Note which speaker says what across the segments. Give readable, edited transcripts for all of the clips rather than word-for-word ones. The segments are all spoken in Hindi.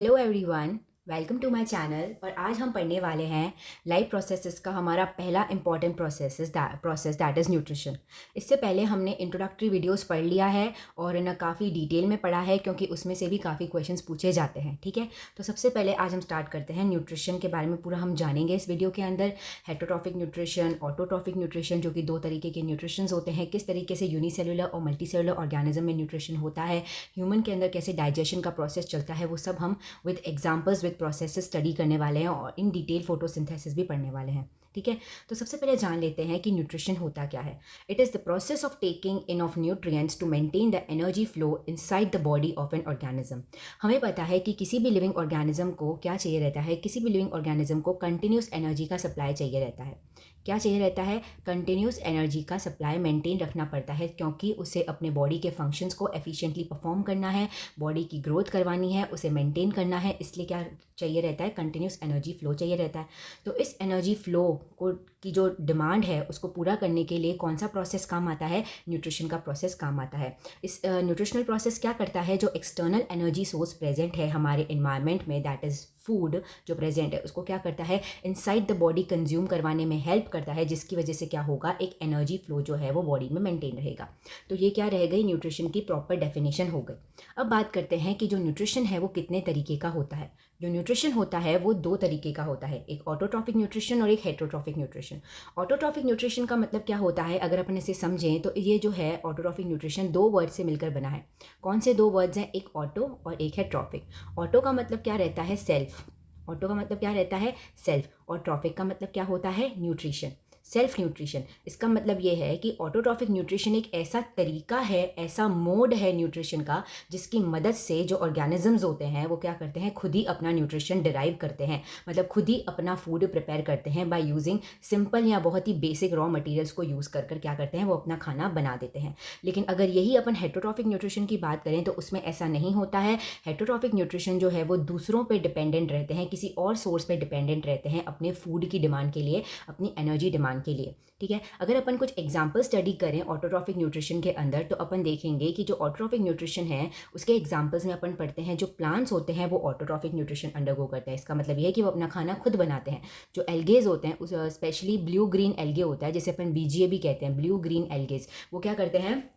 Speaker 1: Hello everyone, welcome to my channel. और आज हम पढ़ने वाले हैं लाइफ प्रोसेसेस का हमारा पहला important process that is nutrition. इससे पहले हमने इंट्रोडक्टरी वीडियोस पढ़ लिया है और इन्हें काफ़ी डिटेल में पढ़ा है क्योंकि उसमें से भी काफ़ी क्वेश्चंस पूछे जाते हैं। ठीक है, तो सबसे पहले आज हम स्टार्ट करते हैं न्यूट्रिशन के बारे में। पूरा हम जानेंगे इस वीडियो के अंदर। हेटरोट्रॉफिक न्यूट्रिशन, ऑटोट्रॉफिक न्यूट्रिशन, जो कि दो तरीके के न्यूट्रिशन होते हैं, किस तरीके से यूनिसेलुलर और मल्टीसेलुलर ऑर्गेनिज्म में न्यूट्रिशन होता है, ह्यूमन के अंदर कैसे डाइजेशन का प्रोसेस चलता है, वो सब हम with examples with processes study करने वाले हैं और इन डिटेल फोटोसिंथेसिस भी पढ़ने वाले हैं। ठीक है, तो सबसे पहले जान लेते हैं कि न्यूट्रिशन होता क्या है। It is the process of taking in of nutrients to maintain the energy flow inside the body of an organism. हमें पता है कि किसी भी लिविंग ऑर्गेनिज्म को क्या चाहिए रहता है, किसी भी लिविंग ऑर्गेनिज्म को कंटिन्यूस एनर्जी का सप्लाई चाहिए रहता है। क्या चाहिए रहता है? कंटिन्यूस एनर्जी का सप्लाई मेंटेन रखना पड़ता है क्योंकि उसे अपने बॉडी के फंक्शंस को एफिशिएंटली परफॉर्म करना है, बॉडी की ग्रोथ करवानी है, उसे मेंटेन करना है। इसलिए क्या चाहिए रहता है? कंटिन्यूस एनर्जी फ्लो चाहिए रहता है। तो इस एनर्जी फ्लो को की जो डिमांड है उसको पूरा करने के लिए कौन सा प्रोसेस काम आता है? न्यूट्रिशन का प्रोसेस काम आता है। इस न्यूट्रिशनल प्रोसेस क्या करता है? जो एक्सटर्नल एनर्जी सोर्स प्रेजेंट है हमारे इन्वायरमेंट में, दैट इज़ फूड जो प्रेजेंट है, उसको क्या करता है? इनसाइड द बॉडी कंज्यूम करवाने में हेल्प करता है, जिसकी वजह से क्या होगा? एक एनर्जी फ्लो जो है वो बॉडी में मेंटेन रहेगा। तो ये क्या रह गई? न्यूट्रिशन की प्रॉपर डेफिनेशन हो गई। अब बात करते हैं कि जो न्यूट्रिशन है वो कितने तरीके का होता है। जो न्यूट्रिशन होता है वो दो तरीके का होता है, एक ऑटोट्रॉफिक न्यूट्रिशन और एक हेटरोट्रॉफिक न्यूट्रिशन। ऑटोट्रॉफिक न्यूट्रिशन का मतलब क्या होता है? अगर अपन इसे समझें तो ये जो है ऑटोट्रॉफिक न्यूट्रिशन दो वर्ड से मिलकर बना है। कौन से दो वर्ड्स हैं? एक ऑटो और एक है ट्रॉफिक। ऑटो का मतलब क्या रहता है? सेल्फ। ऑटो का मतलब क्या रहता है? सेल्फ। और ट्रॉफिक का मतलब क्या होता है? Nutrition, self nutrition. इसका मतलब ये है कि ऑटोट्रॉफिक न्यूट्रिशन एक ऐसा तरीका है, ऐसा मोड है न्यूट्रिशन का, जिसकी मदद से जो ऑर्गेनिजम्स होते हैं वो क्या करते हैं? खुद ही अपना न्यूट्रिशन डिराइव करते हैं, मतलब खुद ही अपना फूड प्रिपेयर करते हैं बाय यूजिंग सिंपल या बहुत ही बेसिक रॉ मटेरियल्स को यूज़ कर क्या करते हैं? वो अपना खाना बना देते हैं। लेकिन अगर यही अपन हेटरोट्रॉफिक न्यूट्रिशन की बात करें तो उसमें ऐसा नहीं होता है। हेटरोट्रॉफिक न्यूट्रिशन जो है वो दूसरों पर डिपेंडेंट रहते हैं, किसी और सोर्स पर डिपेंडेंट रहते हैं अपने फूड की डिमांड के लिए, अपनी एनर्जी डिमांड के लिए। ठीक है, अगर अपन कुछ एग्जाम्पल स्टडी करें ऑटोट्रॉफिक न्यूट्रिशन के अंदर तो अपन देखेंगे कि जो ऑटोट्रॉफिक न्यूट्रिशन है उसके एग्जाम्पल्स में अपन पढ़ते हैं जो प्लांट्स होते हैं वो ऑटोट्रॉफिक न्यूट्रिशन अंडरगो करते हैं। इसका मतलब ये है कि वो अपना खाना खुद बनाते हैं। जो एल्गेज होते हैं, उस स्पेशली ब्लू ग्रीन एल्गे होता है जिसे अपन बीजीए भी कहते हैं, ब्लू ग्रीन एल्गेज, वो क्या करते हैं?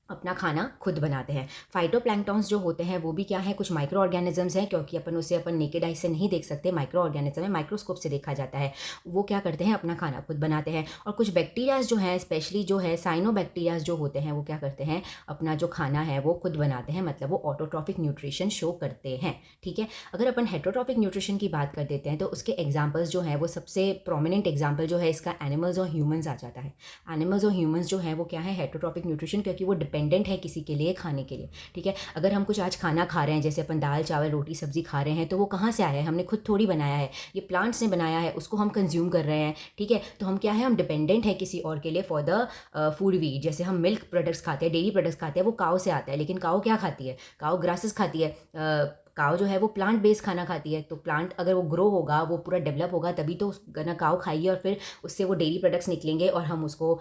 Speaker 1: अपना खाना खुद बनाते हैं। फाइटोप्लैंक्टन्स जो होते हैं वो भी क्या है? कुछ माइक्रो ऑर्गेनिजम्स हैं, क्योंकि अपन उसे अपन नेकेड आई से नहीं देख सकते, माइक्रो ऑर्गेनिज्म है, माइक्रोस्कोप से देखा जाता है। वो क्या करते हैं? अपना खाना खुद बनाते हैं। और कुछ बैक्टीरियाज जो हैं, स्पेशली जो है साइनोबैक्टीरियाज जो होते हैं, वो क्या करते हैं? अपना जो खाना है वो खुद बनाते हैं, मतलब वो ऑटोट्रॉफिक न्यूट्रिशन शो करते हैं। ठीक है, अगर अपन हेटरोट्रॉफिक न्यूट्रिशन की बात कर देते हैं तो उसके एग्जाम्पल्स जो हैं वो सबसे प्रोमिनेंट एग्जाम्पल जो है इसका एनिमल्स और ह्यूमन्स आ जाता है। एनिमल्स और ह्यूमन्स जो है वो क्या है? हेटरोट्रॉफिक न्यूट्रिशन, क्योंकि वो डिपेंडेंट है किसी के लिए खाने के लिए। ठीक है, अगर हम कुछ आज खाना खा रहे हैं, जैसे अपन दाल चावल रोटी सब्जी खा रहे हैं, तो वो कहाँ से आया है? हमने खुद थोड़ी बनाया है, ये प्लांट्स ने बनाया है, उसको हम कंज्यूम कर रहे हैं। ठीक है, तो हम क्या है? हम डिपेंडेंट है किसी और के लिए फॉर द फूड वी। जैसे हम मिल्क प्रोडक्ट्स खाते हैं, डेयरी प्रोडक्ट्स खाते हैं, वो काऊ से आता है, लेकिन काऊ क्या खाती है? काऊ ग्रासेस खाती है। काऊ जो है वो प्लांट बेस्ड खाना खाती है। तो प्लांट अगर वो ग्रो होगा, वो पूरा डेवलप होगा, तभी तो ना काऊ खाएगी और फिर उससे वो डेयरी प्रोडक्ट्स निकलेंगे और हम उसको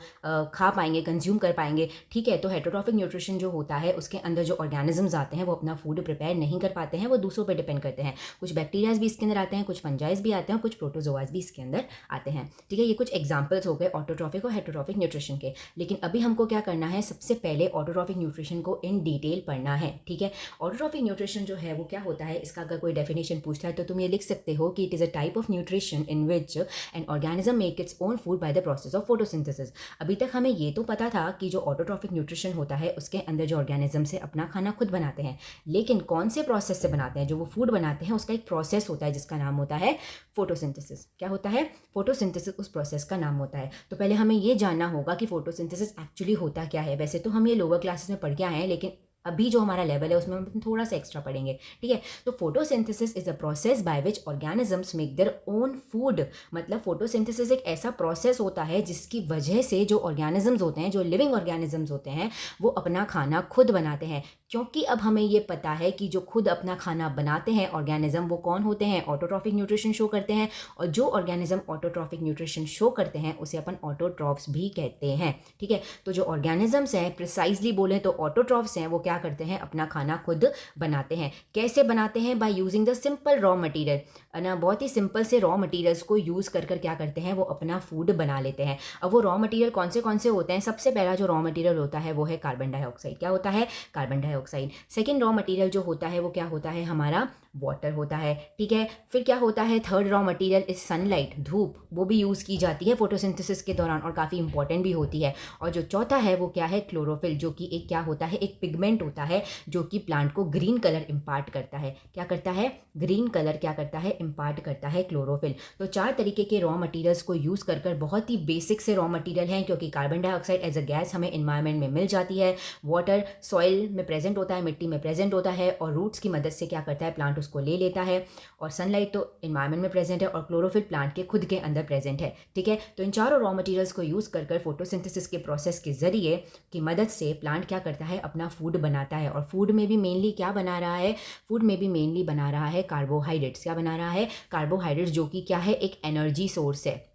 Speaker 1: खा पाएंगे, कंज्यूम कर पाएंगे। ठीक है, तो हेटरोट्रॉफिक न्यूट्रिशन जो होता है उसके अंदर जो ऑर्गेनिजम्स आते हैं वो अपना फूड प्रिपेयर नहीं कर पाते हैं, वो दूसरों पर डिपेंड करते हैं। कुछ बैक्टीरियाज भी इसके अंदर आते हैं, कुछ फंजाइज भी आते हैं, कुछ प्रोटोजोआज भी इसके अंदर आते हैं। ठीक है, ये कुछ एग्जाम्पल्स हो गए ऑटोट्रॉफिक और हेटरोट्रॉफिक न्यूट्रिशन के। लेकिन अभी हमको क्या करना है? सबसे पहले ऑटोट्रॉफिक न्यूट्रिशन को इन डिटेल पढ़ना है। ठीक है, ऑटोट्रॉफिक न्यूट्रिशन जो है वो क्या होता है? इसका अगर कोई डेफिनेशन पूछता है तो तुम ये लिख सकते हो कि it is a type of nutrition in which an organism make its own food by the process of photosynthesis. अभी तक हमें ये तो पता था कि जो ऑटोट्रॉफिक न्यूट्रिशन होता है उसके अंदर जो ऑर्गेनिज्म से अपना खाना खुद बनाते हैं, लेकिन कौन से प्रोसेस से बनाते हैं? जो वो फूड बनाते हैं उसका एक प्रोसेस होता है जिसका नाम होता है फोटोसिंथेसिस। क्या होता है? फोटोसिंथेसिस उस प्रोसेस का नाम होता है। तो पहले हमें ये जानना होगा कि फोटोसिंथेसिस एक्चुअली होता क्या है। वैसे तो हम ये लोअर क्लासेस में पढ़ के आए हैं, लेकिन अभी जो हमारा लेवल है उसमें हम थोड़ा सा एक्स्ट्रा पढ़ेंगे। ठीक है, तो photosynthesis is a process by which organisms make their own food. मतलब फोटोसिंथेसिस एक ऐसा प्रोसेस होता है जिसकी वजह से जो ऑर्गेनिजम्स होते हैं, जो लिविंग ऑर्गेनिजम्स होते हैं, वो अपना खाना खुद बनाते हैं। क्योंकि अब हमें ये पता है कि जो खुद अपना खाना बनाते हैं ऑर्गेनिज्म वो कौन होते हैं? ऑटोट्रॉफिक न्यूट्रिशन शो करते हैं। और जो ऑर्गेनिज्म ऑटोट्रॉफिक न्यूट्रिशन शो करते हैं उसे अपन ऑटोट्रॉफ्स भी कहते हैं। ठीक है, तो जो ऑर्गेनिजम्स हैं, प्रिसाइजली बोलें तो ऑटोट्रॉफ्स हैं, वो क्या क्या करते हैं, अपना खाना खुद बनाते हैं। कैसे बनाते हैं? By using the simple raw material ना, बहुत ही सिंपल से रॉ मटेरियल्स को यूज़ कर कर क्या करते हैं, वो अपना फूड बना लेते हैं। अब वो रॉ मटेरियल कौन से होते हैं? सबसे पहला जो रॉ मटेरियल होता है वो है कार्बन डाइऑक्साइड। क्या होता है? Carbon dioxide. Second raw material जो होता है वो क्या होता है? हमारा वाटर होता है, ठीक है। फिर क्या होता है? Third raw material is sunlight, धूप, वो भी यूज़ की जाती है फोटोसिंथेसिस के दौरान और काफ़ी इंपॉर्टेंट भी होती है। और जो चौथा है वो क्या है? क्लोरोफिल, जो कि एक क्या होता है? एक पिगमेंट होता है जो कि प्लांट को ग्रीन कलर इम्पार्ट करता है। क्या करता है? ग्रीन कलर क्या करता है? इम्पार्ट करता है क्लोरोफिल। तो 4 तरीके के रॉ मटेरियल्स को यूज़ कर कर, बहुत ही बेसिक से रॉ मटेरियल हैं, क्योंकि carbon dioxide as a gas हमें इन्वायरमेंट में मिल जाती है, वाटर सॉइल में प्रेजेंट होता है, मिट्टी में प्रेजेंट होता है, और रूट्स की मदद से क्या करता है? प्लांट उसको ले लेता है, और सनलाइट तो इन्वायरमेंट में प्रेजेंट है, और क्लोरोफिल प्लांट के खुद के अंदर प्रेजेंट है, ठीक है। तो इन चारों रॉ मटेरियल्स को यूज़ कर कर फोटोसिंथेसिस के प्रोसेस के जरिए की मदद से प्लांट क्या करता है? अपना फूड बनाता है। और फूड में भी मेनली क्या बना रहा है? फूड में भी मेनली बना रहा है कार्बोहाइड्रेट्स। क्या बना रहा है? कार्बोहाइड्रेट्स, जो कि क्या है? एक एनर्जी सोर्स है।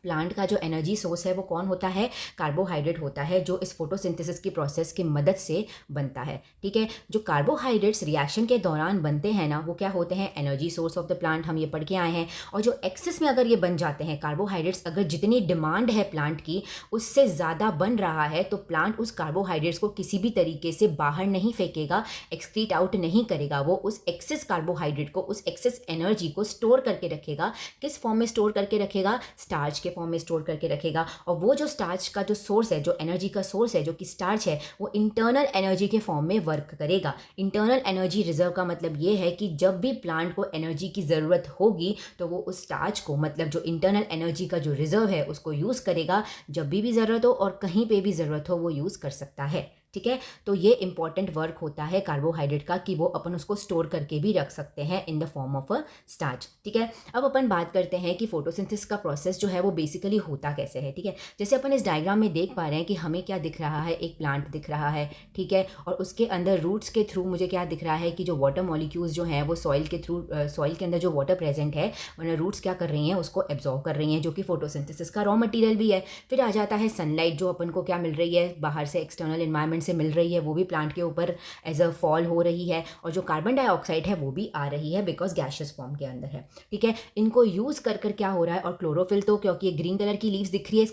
Speaker 1: प्लांट का जो एनर्जी सोर्स है वो कौन होता है? कार्बोहाइड्रेट होता है, जो इस फोटोसिंथेसिस की प्रोसेस की मदद से बनता है, ठीक है। जो कार्बोहाइड्रेट्स रिएक्शन के दौरान बनते हैं ना, वो क्या होते हैं? Energy source of the plant, हम ये पढ़ के आए हैं। और जो एक्सेस में अगर ये बन जाते हैं कार्बोहाइड्रेट्स, अगर जितनी डिमांड है प्लांट की उससे ज़्यादा बन रहा है, तो प्लांट उस कार्बोहाइड्रेट्स को किसी भी तरीके से बाहर नहीं फेंकेगा, एक्सक्रीट आउट नहीं करेगा। वो उस एक्सेस कार्बोहाइड्रेट को, उस एक्सेस एनर्जी को स्टोर करके रखेगा। किस फॉर्म में स्टोर करके रखेगा? स्टार्च के फॉर्म में स्टोर करके रखेगा। और वो जो स्टार्च का जो सोर्स है, जो एनर्जी का सोर्स है, जो कि स्टार्च है, वो इंटरनल एनर्जी के फॉर्म में वर्क करेगा। इंटरनल एनर्जी रिजर्व का मतलब ये है कि जब भी प्लांट को एनर्जी की ज़रूरत होगी तो वो उस स्टार्च को, मतलब जो इंटरनल एनर्जी का जो रिजर्व है, उसको यूज़ करेगा। जब भी ज़रूरत हो और कहीं पे भी ज़रूरत हो वो यूज़ कर सकता है, ठीक है। तो ये इंपॉर्टेंट वर्क होता है कार्बोहाइड्रेट का, कि वो अपन उसको स्टोर करके भी रख सकते हैं in the form of a starch, ठीक है। अब अपन बात करते हैं कि फोटोसिंथेसिस का प्रोसेस जो है वो बेसिकली होता कैसे है, ठीक है। जैसे अपन इस डायग्राम में देख पा रहे हैं कि हमें क्या दिख रहा है? एक प्लांट दिख रहा है, ठीक है। और उसके अंदर रूट्स के थ्रू मुझे क्या दिख रहा है कि जो वाटर मॉलिक्यूल्स जो हैं वो सॉइल के थ्रू, सॉइल के अंदर जो वाटर प्रेजेंट है, रूट्स क्या कर रही हैं? उसको एब्जॉर्व कर रही हैं, जो कि फोटोसिंथेसिस का रॉ मटीरियल भी है। फिर आ जाता है सनलाइट, जो अपन को क्या मिल रही है? बाहर से, एक्सटर्नल इन्वायरमेंट से मिल रही है, वो भी प्लांट के ऊपर एज अ फॉल हो रही है। और जो कार्बन डाइऑक्साइड है वो भी आ रही है, बिकॉज गैशियस फॉर्म के अंदर है, ठीक है। इनको यूज़ कर कर क्या हो रहा है? और क्लोरोफिल तो, क्योंकि ये ग्रीन कलर की लीव्स दिख रही है,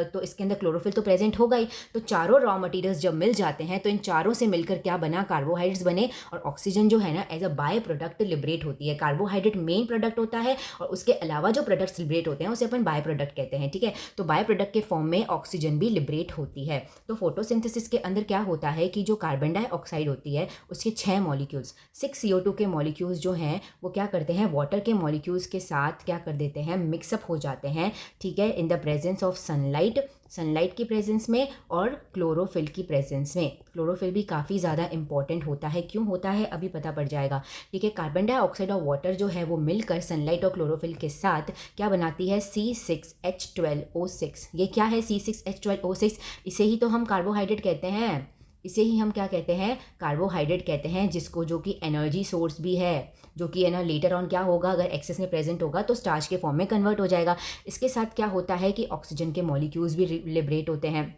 Speaker 1: तो इसके अंदर क्लोरोफिल तो प्रेजेंट होगा ही। तो चारों रॉ मटीरियल्स जब मिल जाते हैं तो इन चारों से मिलकर क्या बना? कार्बोहाइड्रेट्स बने। और ऑक्सीजन जो है ना, as a by product liberate होती है। कार्बोहाइड्रेट मेन प्रोडक्ट होता है, और उसके अलावा जो प्रोडक्ट्स लिबरेट होते हैं उसे अपन बाय प्रोडक्ट कहते हैं, ठीक है। तो बाय प्रोडक्ट के फॉर्म में ऑक्सीजन भी लिबरेट होती है। तो फोटोसिंथेसिस के अंदर क्या होता है कि जो कार्बन डाइऑक्साइड होती है उसके 6 मॉलिक्यूल्स, 6 CO2 के मॉलिक्यूल्स जो हैं वो क्या करते हैं? वाटर के मॉलिक्यूल्स के साथ क्या कर देते हैं? मिक्सअप हो जाते हैं, ठीक है, in the presence of sunlight, sunlight की प्रेजेंस में और क्लोरोफिल की प्रेजेंस में। क्लोरोफिल भी काफ़ी ज़्यादा इंपॉर्टेंट होता है। क्यों होता है? अभी पता पड़ जाएगा, ठीक है। कार्बन डाइऑक्साइड और वाटर जो है वो मिलकर सनलाइट और क्लोरोफिल के साथ क्या बनाती है? C6H12O6। ये क्या है? C6H12O6। इसे ही तो हम कार्बोहाइड्रेट कहते हैं, इसे ही हम क्या कहते हैं? कार्बोहाइड्रेट कहते हैं, जिसको, जो कि एनर्जी सोर्स भी है, जो कि है ना लेटर ऑन क्या होगा? अगर एक्सेस में प्रेजेंट होगा तो स्टार्च के फॉर्म में कन्वर्ट हो जाएगा। इसके साथ क्या होता है कि ऑक्सीजन के मॉलिक्यूल्स भी लिबरेट होते हैं,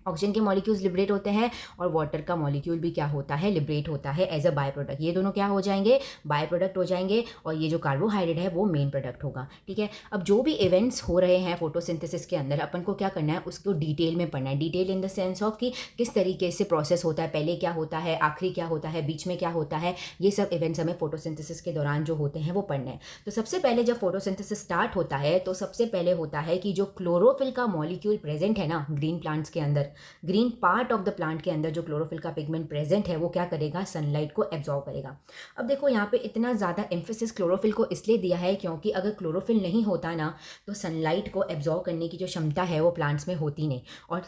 Speaker 1: ऑक्सीजन के मॉलिक्यूल्स लिबरेट होते हैं, और वाटर का मॉलिक्यूल भी क्या होता है? लिबरेट होता है एज अ बाय प्रोडक्ट। ये दोनों क्या हो जाएंगे? बाय प्रोडक्ट हो जाएंगे, और ये जो कार्बोहाइड्रेट है वो मेन प्रोडक्ट होगा, ठीक है। अब जो भी इवेंट्स हो रहे हैं फोटोसिंथेसिस के अंदर, अपन को क्या करना है? उसको डिटेल में पढ़ना है। Detail in the sense of कि किस तरीके से प्रोसेस होता है, पहले क्या होता है, आखिरी क्या होता है, बीच में क्या होता है। ये सब इवेंट्स हमें फोटोसिंथेसिस के दौरान जो होते हैं वो पढ़ने हैं। तो सबसे पहले जब फोटोसिंथेसिस स्टार्ट होता है तो सबसे पहले होता है कि जो क्लोरोफिल का मॉलिक्यूल प्रेजेंट है ना ग्रीन प्लांट्स के अंदर, green part of the plant के अंदर जो क्लोरोफिल का पिगमेंट प्रेजेंट है वो क्या करेगा? सनलाइट को एब्जॉर्ब करेगा। अब देखो यहाँ पे इतना ज़्यादा एम्फेसिस क्लोरोफिल को इसलिए दिया है क्योंकि अगर क्लोरोफिल नहीं होता ना तो सनलाइट को एब्जॉर्ब करने की जो क्षमता है वो प्लांट्स में होती नहीं, और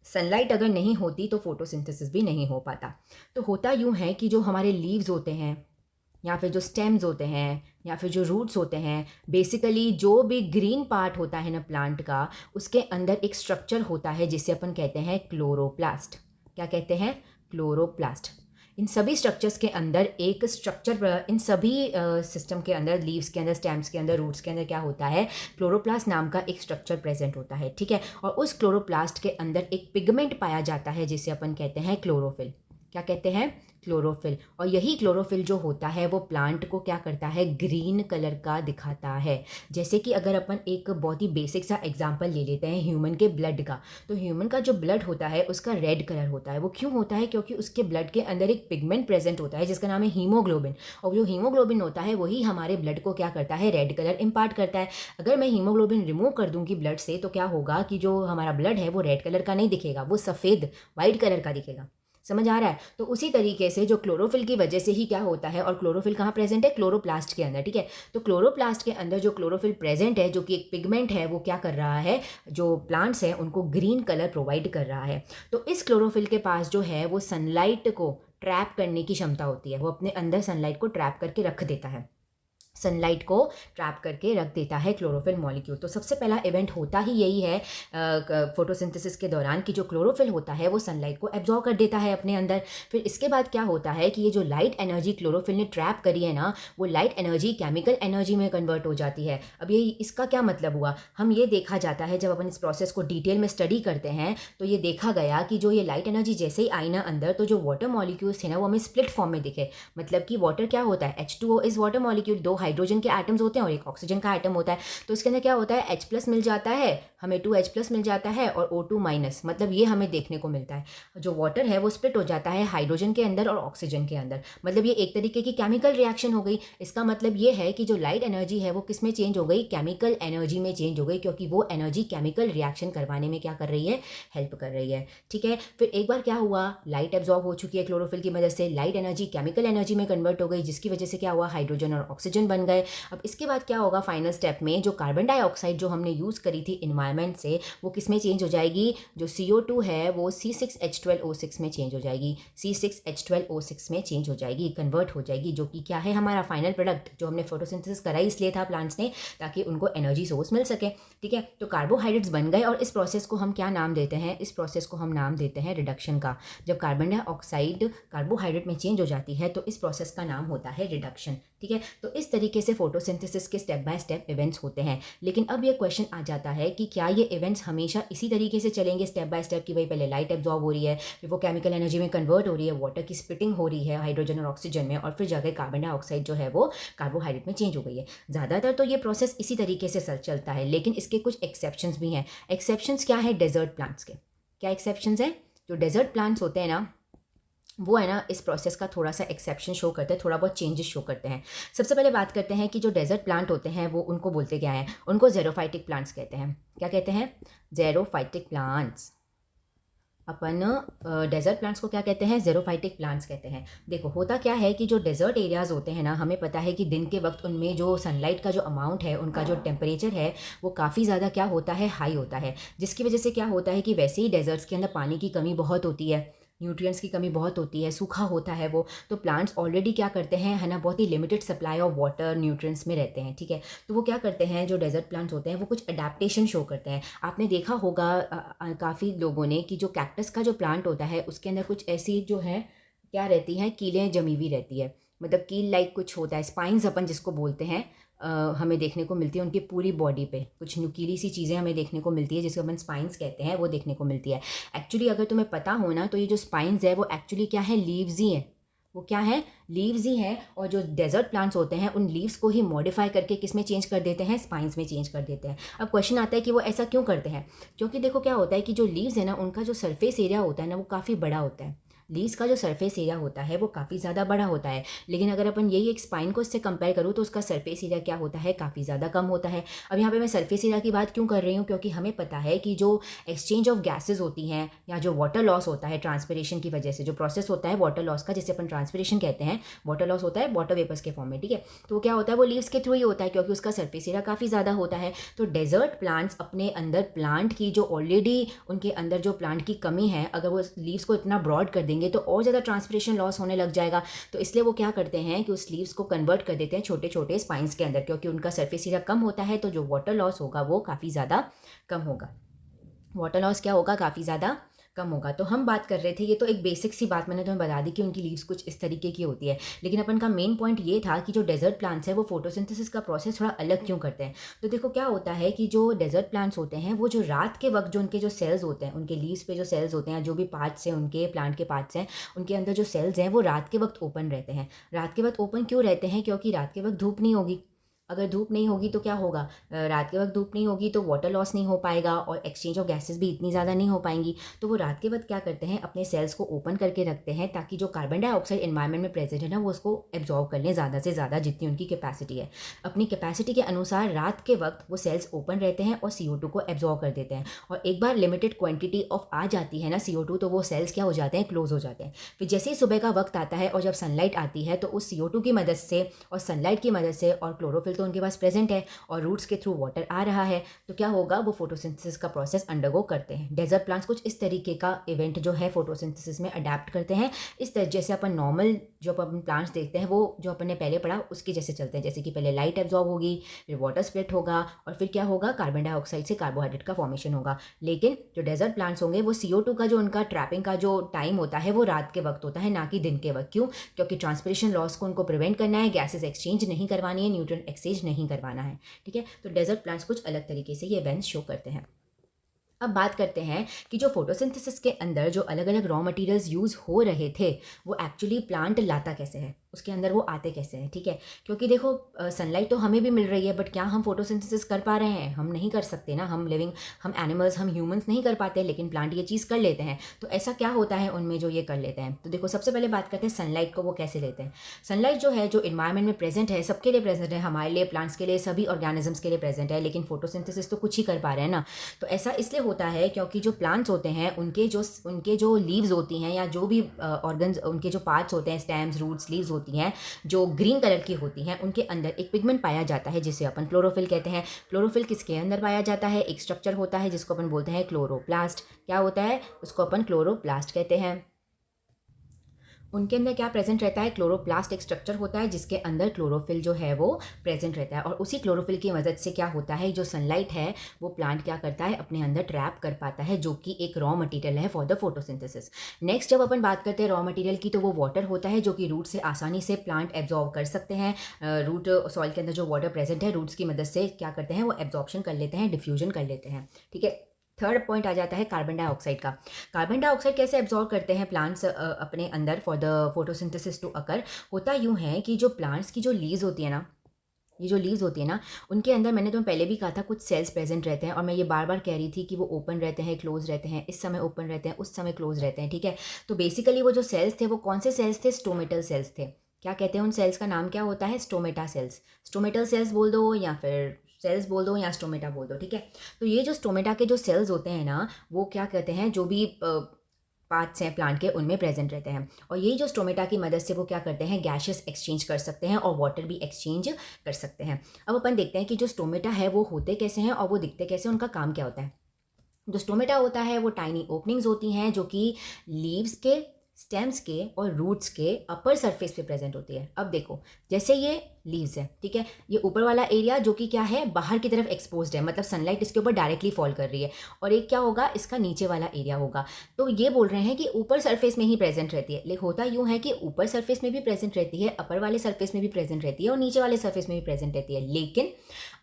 Speaker 1: सनलाइट अगर नहीं होती तो फोटोसिंथेसिस भी नहीं हो पाता। तो होता यूँ है कि जो हमारे लीव्स होते हैं, या फिर जो स्टेम्स होते हैं, या फिर जो रूट्स होते हैं, बेसिकली जो भी ग्रीन पार्ट होता है ना प्लांट का, उसके अंदर एक स्ट्रक्चर होता है जिसे अपन कहते हैं क्लोरोप्लास्ट। क्या कहते हैं? क्लोरोप्लास्ट। इन सभी स्ट्रक्चर्स के अंदर एक स्ट्रक्चर, इन सभी सिस्टम के अंदर, लीव्स के अंदर, स्टेम्स के अंदर, रूट्स के अंदर क्या होता है? क्लोरोप्लास्ट नाम का एक स्ट्रक्चर प्रेजेंट होता है, ठीक है। और उस क्लोरोप्लास्ट के अंदर एक पिगमेंट पाया जाता है जिसे अपन कहते हैं क्लोरोफिल। क्या कहते हैं, क्लोरोफिल। और यही क्लोरोफिल जो होता है वो प्लांट को क्या करता है, ग्रीन कलर का दिखाता है। जैसे कि अगर अपन एक बहुत ही बेसिक सा एग्जांपल ले लेते हैं ह्यूमन के ब्लड का, तो ह्यूमन का जो ब्लड होता है उसका रेड कलर होता है। वो क्यों होता है, क्योंकि उसके ब्लड के अंदर एक पिगमेंट प्रेजेंट होता है जिसका नाम है हीमोग्लोबिन। और जो हीमोग्लोबिन होता है वही हमारे ब्लड को क्या करता है, रेड कलर इम्पार्ट करता है। अगर मैं हीमोग्लोबिन रिमूव कर दूंगी ब्लड से तो क्या होगा कि जो हमारा ब्लड है वो रेड कलर का नहीं दिखेगा, वो सफ़ेद वाइट कलर का दिखेगा। समझ आ रहा है। तो उसी तरीके से जो क्लोरोफिल की वजह से ही क्या होता है, और क्लोरोफिल कहाँ प्रेजेंट है, क्लोरोप्लास्ट के अंदर, ठीक है। तो क्लोरोप्लास्ट के अंदर जो क्लोरोफिल प्रेजेंट है, जो कि एक पिगमेंट है, वो क्या कर रहा है, जो प्लांट्स हैं उनको ग्रीन कलर प्रोवाइड कर रहा है। तो इस क्लोरोफिल के पास जो है वो सनलाइट को ट्रैप करने की क्षमता होती है, वो अपने अंदर सनलाइट को ट्रैप करके रख देता है, सनलाइट को ट्रैप करके रख देता है क्लोरोफिल मॉलिक्यूल। तो सबसे पहला इवेंट होता ही यही है फोटोसिंथेसिस के दौरान कि जो क्लोरोफिल होता है वो सनलाइट को एब्जॉर्ब कर देता है अपने अंदर। फिर इसके बाद क्या होता है कि ये जो लाइट एनर्जी क्लोरोफिल ने ट्रैप करी है ना, वो लाइट एनर्जी केमिकल एनर्जी में कन्वर्ट हो जाती है। अब ये इसका क्या मतलब हुआ, हम ये देखा जाता है जब अपन इस प्रोसेस को डिटेल में स्टडी करते हैं तो ये देखा गया कि जो ये लाइट एनर्जी जैसे ही आई ना अंदर, तो जो वाटर मॉलिक्यूल्स थे ना वो हमें स्प्लिट फॉर्म में दिखे। मतलब कि वाटर क्या होता है, H2O इज वाटर मॉलिक्यूल, दो हाइड्रोजन के एटम्स होते हैं और एक ऑक्सीजन का एटम होता है। तो इसके अंदर क्या होता है, H+ मिल जाता है हमें, 2H+ मिल जाता है और O2-, मतलब ये हमें देखने को मिलता है। जो वाटर है वो स्प्लिट हो जाता है हाइड्रोजन के अंदर और ऑक्सीजन के अंदर। मतलब ये एक तरीके की केमिकल रिएक्शन हो गई। इसका मतलब ये है कि जो लाइट एनर्जी है वो किस में चेंज हो गई, केमिकल एनर्जी में चेंज हो गई, क्योंकि वो एनर्जी केमिकल रिएक्शन करवाने में क्या कर रही है, हेल्प कर रही है। ठीक है। फिर एक बार क्या हुआ, लाइट एब्जॉर्ब हो चुकी है क्लोरोफिल की वजह से, लाइट एनर्जी केमिकल एनर्जी में कन्वर्ट हो गई, जिसकी वजह से क्या हुआ, हाइड्रोजन और ऑक्सीजन बन गए। अब इसके बाद क्या होगा, फाइनल स्टेप में जो कार्बन डाइऑक्साइड जो हमने यूज़ करी थी इन्वायरमेंट से, वो किस में चेंज हो जाएगी, जो CO2 है वो C6H12O6 में चेंज हो जाएगी, C6H12O6 में चेंज हो जाएगी, कन्वर्ट हो जाएगी, जो कि क्या है, हमारा फाइनल प्रोडक्ट जो हमने फोटोसिंथेसिस करा इसलिए था प्लांट्स ने, ताकि उनको एनर्जी सोर्स मिल सके। ठीक है। तो कार्बोहाइड्रेट्स बन गए और इस प्रोसेस को हम क्या नाम देते हैं, इस प्रोसेस को हम नाम देते हैं रिडक्शन का। जब कार्बन डाइऑक्साइड कार्बोहाइड्रेट में चेंज हो जाती है तो इस प्रोसेस का नाम होता है रिडक्शन। ठीक है। तो इस तरीके से फोटोसिंथेसिस के स्टेप बाय स्टेप इवेंट्स होते हैं। लेकिन अब ये क्वेश्चन आ जाता है कि क्या ये इवेंट्स हमेशा इसी तरीके से चलेंगे स्टेप बाय स्टेप, कि भाई पहले लाइट एब्जॉर्ब हो रही है, फिर वो केमिकल एनर्जी में कन्वर्ट हो रही है, वाटर की स्प्लिटिंग हो रही है हाइड्रोजन और ऑक्सीजन में, और फिर जाकर कार्बन डाइऑक्साइड जो है वो कार्बोहाइड्रेट में चेंज हो गई है। ज़्यादातर तो ये प्रोसेस इसी तरीके से चलता है, लेकिन इसके कुछ एक्सेप्शंस भी हैं। एक्सेप्शंस क्या है, डेजर्ट प्लांट्स के क्या एक्सेप्शंस हैं, जो डेजर्ट प्लांट्स होते हैं ना वो है ना इस प्रोसेस का थोड़ा सा एक्सेप्शन शो करते हैं, थोड़ा बहुत चेंजेस शो करते हैं। सबसे पहले बात करते हैं कि जो डेजर्ट प्लांट होते हैं वो उनको बोलते क्या हैं, उनको ज़ेरोफाइटिक प्लांट्स कहते हैं। क्या कहते हैं, ज़ेरोफाइटिक प्लांट्स। अपन डेजर्ट प्लांट्स को क्या कहते हैं, ज़ेरोफाइटिक प्लांट्स कहते हैं। देखो होता क्या है कि जो डेजर्ट एरियाज़ होते हैं ना, हमें पता है कि दिन के वक्त उनमें जो सनलाइट का जो अमाउंट है, उनका जो टेम्परेचर है वो काफ़ी ज़्यादा क्या होता है, हाई होता है, जिसकी वजह से क्या होता है कि वैसे ही डेजर्ट्स के अंदर पानी की कमी बहुत होती है, न्यूट्रिएंट्स की कमी बहुत होती है, सूखा होता है वो। तो प्लांट्स ऑलरेडी क्या करते हैं, है ना, बहुत ही limited supply of water nutrients में रहते हैं। ठीक है। तो वो क्या करते हैं, जो डेजर्ट प्लांट्स होते हैं वो कुछ अडेप्टेशन शो करते हैं। आपने देखा होगा काफ़ी लोगों ने कि जो कैक्टस का जो प्लांट होता है उसके अंदर कुछ ऐसी जो है क्या रहती हैं, कीलें जमी हुई रहती है, मतलब कील लाइक कुछ होता है, स्पाइंस अपन जिसको बोलते हैं, हमें देखने को मिलती है उनकी पूरी बॉडी पे कुछ नुकीली सी चीज़ें हमें देखने को मिलती है, जिसको अपन स्पाइंस कहते हैं, वो देखने को मिलती है। एक्चुअली अगर तुम्हें पता हो ना तो ये जो स्पाइंस है वो एक्चुअली क्या है, लीव्स ही हैं। वो क्या है, लीव्स ही हैं। और जो डेजर्ट प्लांट्स होते हैं उन लीव्स को ही मॉडिफाई करके किस में चेंज कर देते हैं, स्पाइंस में चेंज कर देते हैं। अब क्वेश्चन आता है कि वो ऐसा क्यों करते हैं, क्योंकि देखो क्या होता है कि जो लीव्स है ना उनका जो सरफेस एरिया होता है ना वो काफ़ी बड़ा होता है। लीव्स का जो सरफेस एरिया होता है वो काफ़ी ज़्यादा बड़ा होता है, लेकिन अगर अपन यही एक स्पाइन को इससे कंपेयर करूँ तो उसका सरफेस एरिया क्या होता है, काफ़ी ज़्यादा कम होता है। अब यहाँ पे मैं सरफेस एरिया की बात क्यों कर रही हूँ, क्योंकि हमें पता है कि जो एक्सचेंज ऑफ गैसेज होती हैं या जो वाटर लॉस होता है ट्रांसपिरेशन की वजह से, जो प्रोसेस होता है वाटर लॉस का, जिसे अपन ट्रांसपिरेशन कहते हैं, वाटर लॉस होता है वाटर वेपर्स के फॉर्म में। ठीक है। तो वो क्या होता है, वो लीव्स के थ्रू ही होता है, क्योंकि उसका सरफेस एरिया काफ़ी ज़्यादा होता है। तो डेजर्ट प्लांट्स अपने अंदर प्लांट की जो ऑलरेडी उनके अंदर जो प्लांट की कमी है, अगर वो लीव्स को इतना ब्रॉड कर देंगे तो और ज़्यादा ट्रांसपिरेशन लॉस होने लग जाएगा। तो इसलिए वो क्या करते हैं कि उस लीव्स को कन्वर्ट कर देते हैं छोटे छोटे स्पाइंस के अंदर, क्योंकि उनका सरफेस एरिया कम होता है तो जो वाटर लॉस होगा वो काफ़ी ज़्यादा कम होगा। वाटर लॉस क्या होगा, काफ़ी ज़्यादा कम होगा। तो हम बात कर रहे थे, ये तो एक बेसिक सी बात मैंने तुम्हें बता दी कि उनकी लीव्स कुछ इस तरीके की होती है, लेकिन अपन का मेन पॉइंट ये था कि जो डेजर्ट प्लांट्स है वो फोटोसिंथेसिस का प्रोसेस थोड़ा अलग क्यों करते हैं। तो देखो क्या होता है कि जो डेजर्ट प्लांट्स होते हैं वो जो रात के वक्त जो उनके जो सेल्स होते हैं, उनके लीव्स पे जो सेल्स होते हैं, जो भी पार्ट्स हैं उनके प्लांट के पार्ट्स हैं, उनके अंदर जो सेल्स हैं वो रात के वक्त ओपन रहते हैं। रात के वक्त ओपन क्यों रहते हैं? क्योंकि रात के वक्त धूप नहीं होगी। अगर धूप नहीं होगी तो क्या होगा, रात के वक्त धूप नहीं होगी तो वाटर लॉस नहीं हो पाएगा और एक्सचेंज ऑफ गैसेस भी इतनी ज़्यादा नहीं हो पाएंगी। तो वो रात के वक्त क्या करते हैं, अपने सेल्स को ओपन करके रखते हैं ताकि जो कार्बन डाइऑक्साइड एनवायरनमेंट में प्रेजेंट है ना वो उसको एब्जॉर्व कर लें ज़्यादा से ज़्यादा, जितनी उनकी कैपेसिटी है। अपनी कैपेसिटी के अनुसार रात के वक्त वो सेल्स ओपन रहते हैं और CO2 को एब्जॉर्व कर देते हैं। और एक बार लिमिटेड क्वान्टिटी ऑफ आ जाती है ना CO2, तो वो सेल्स क्या हो जाते हैं, क्लोज हो जाते हैं। फिर जैसे ही सुबह का वक्त आता है और जब सनलाइट आती है तो उस CO2 की मदद से और सनलाइट की मदद से, और क्लोरोफिल तो उनके पास प्रेजेंट है और रूट्स के थ्रू वाटर आ रहा है, तो क्या होगा, वो फोटोसिंथेसिस का प्रोसेस अंडरगो करते हैं। डेजर्ट प्लांट्स कुछ इस तरीके का इवेंट जो है फोटोसिंथेसिस में अडेप्ट करते हैं। इस तरह जैसे अपन नॉर्मल जो अपन प्लांट्स देखते हैं वो जो अपन ने पहले पढ़ा उसके जैसे चलते हैं, जैसे कि पहले लाइट एब्जॉर्ब होगी, फिर वाटर स्प्लिट होगा और फिर क्या होगा, कार्बन डाइऑक्साइड से कार्बोहाइड्रेट का फॉर्मेशन होगा। लेकिन जो डेजर्ट प्लांट्स होंगे वो CO2 का जो उनका ट्रैपिंग का जो टाइम होता है वो रात के वक्त होता है, ना कि दिन के वक्त। क्यों? क्योंकि ट्रांसपिरेशन लॉस को उनको प्रिवेंट करना है, गैसेज एक्सचेंज नहीं करवानी है, न्यूट्रिएंट एक्सचेंज नहीं करवाना है। ठीक है, तो डेजर्ट प्लांट्स कुछ अलग तरीके से ये इवेंट्स शो करते हैं। अब बात करते हैं कि जो फोटोसिंथेसिस के अंदर जो अलग अलग रॉ मटेरियल्स यूज़ हो रहे थे वो एक्चुअली प्लांट लाता कैसे है, उसके अंदर वो आते कैसे हैं। ठीक है, क्योंकि देखो सनलाइट तो हमें भी मिल रही है, बट क्या हम फोटोसिंथेसिस कर पा रहे हैं? हम नहीं कर सकते ना। हम लिविंग, हम एनिमल्स, हम ह्यूमंस नहीं कर पाते, लेकिन प्लांट ये चीज़ कर लेते हैं। तो ऐसा क्या होता है उनमें जो ये कर लेते हैं? तो देखो सबसे पहले बात करते हैं सनलाइट को वो कैसे लेते हैं। सनलाइट जो है, जो इन्वायरमेंट में प्रेजेंट है, सबके लिए प्रेजेंट है, हमारे लिए, प्लांट्स के लिए, सभी ऑर्गेनिजम्स के लिए प्रेजेंट है, लेकिन फोटोसिंथेसिस तो कुछ ही कर पा रहे हैं ना। तो ऐसा इसलिए होता है क्योंकि जो प्लांट्स होते हैं उनके जो लीव्स होती हैं या जो भी ऑर्गन्स, उनके जो पार्ट्स होते हैं, स्टेम्स, रूट्स, लीव्स होती हैं जो ग्रीन कलर की होती हैं, उनके अंदर एक पिगमेंट पाया जाता है जिसे अपन क्लोरोफिल कहते हैं। क्लोरोफिल किसके अंदर पाया जाता है? एक स्ट्रक्चर होता है जिसको अपन बोलते हैं क्लोरोप्लास्ट। क्या होता है? उसको अपन क्लोरोप्लास्ट कहते हैं। उनके अंदर क्या प्रेजेंट रहता है? क्लोरोप्लास्ट एक स्ट्रक्चर होता है जिसके अंदर क्लोरोफिल जो है वो प्रेजेंट रहता है, और उसी क्लोरोफिल की मदद से क्या होता है, जो सनलाइट है वो प्लांट क्या करता है, अपने अंदर ट्रैप कर पाता है, जो कि एक रॉ मटेरियल है फॉर द फोटोसिंथेसिस। नेक्स्ट जब अपन बात करते हैं रॉ मटेरियल की, तो वो वाटर होता है जो कि रूट से आसानी से प्लांट एब्जॉर्व कर सकते हैं। रूट सॉइल के अंदर जो वाटर प्रेजेंट है, रूट्स की मदद से क्या करते हैं, वो एब्जॉर्प्शन कर लेते हैं, डिफ्यूजन कर लेते हैं। ठीक है, थर्ड पॉइंट आ जाता है कार्बन डाइऑक्साइड का। कार्बन डाइऑक्साइड कैसे एब्जॉर्ब करते हैं प्लांट्स अपने अंदर for the photosynthesis to occur? होता यूँ है कि जो प्लांट्स की जो लीव्स होती है ना, ये जो लीव्स होती है ना, उनके अंदर मैंने तुम्हें पहले भी कहा था कुछ सेल्स प्रेजेंट रहते हैं, और मैं ये बार बार कह रही थी कि वो ओपन रहते हैं, क्लोज रहते हैं, इस समय ओपन रहते हैं, उस समय क्लोज रहते हैं। ठीक है, तो बेसिकली वो जो सेल्स थे वो कौन से सेल्स थे? स्टोमेटल सेल्स थे। क्या कहते हैं उन सेल्स का नाम? क्या होता है? Stomata sales. स्टोमेटल सेल्स बोल दो या फिर सेल्स बोल दो या स्टोमेटा बोल दो। ठीक है, तो ये जो स्टोमेटा के जो सेल्स होते हैं ना, वो क्या कहते हैं, जो भी पार्ट्स हैं प्लांट के उनमें प्रेजेंट रहते हैं, और यही जो स्टोमेटा की मदद से वो क्या करते हैं, गैसेस एक्सचेंज कर सकते हैं और वाटर भी एक्सचेंज कर सकते हैं। अब अपन देखते हैं कि जो स्टोमेटा है वो होते कैसे हैं और वो दिखते कैसे, उनका काम क्या होता है। जो स्टोमेटा होता है वो टाइनी ओपनिंग्स होती हैं जो कि लीव्स के, स्टेम्स के और रूट्स के अपर सरफेस पे प्रेजेंट होती है। अब देखो, जैसे ये लीव्स है, ठीक है, ये ऊपर वाला एरिया जो कि क्या है, बाहर की तरफ एक्सपोज्ड है, मतलब सनलाइट इसके ऊपर डायरेक्टली फॉल कर रही है, और एक क्या होगा, इसका नीचे वाला एरिया होगा। तो ये बोल रहे हैं कि ऊपर सरफेस में ही प्रेजेंट रहती है, लेकिन होता यूँ है कि ऊपर सरफेस में भी प्रेजेंट रहती है, अपर वाले सरफेस में भी प्रेजेंट रहती है और नीचे वाले सरफेस में भी प्रेजेंट रहती है। लेकिन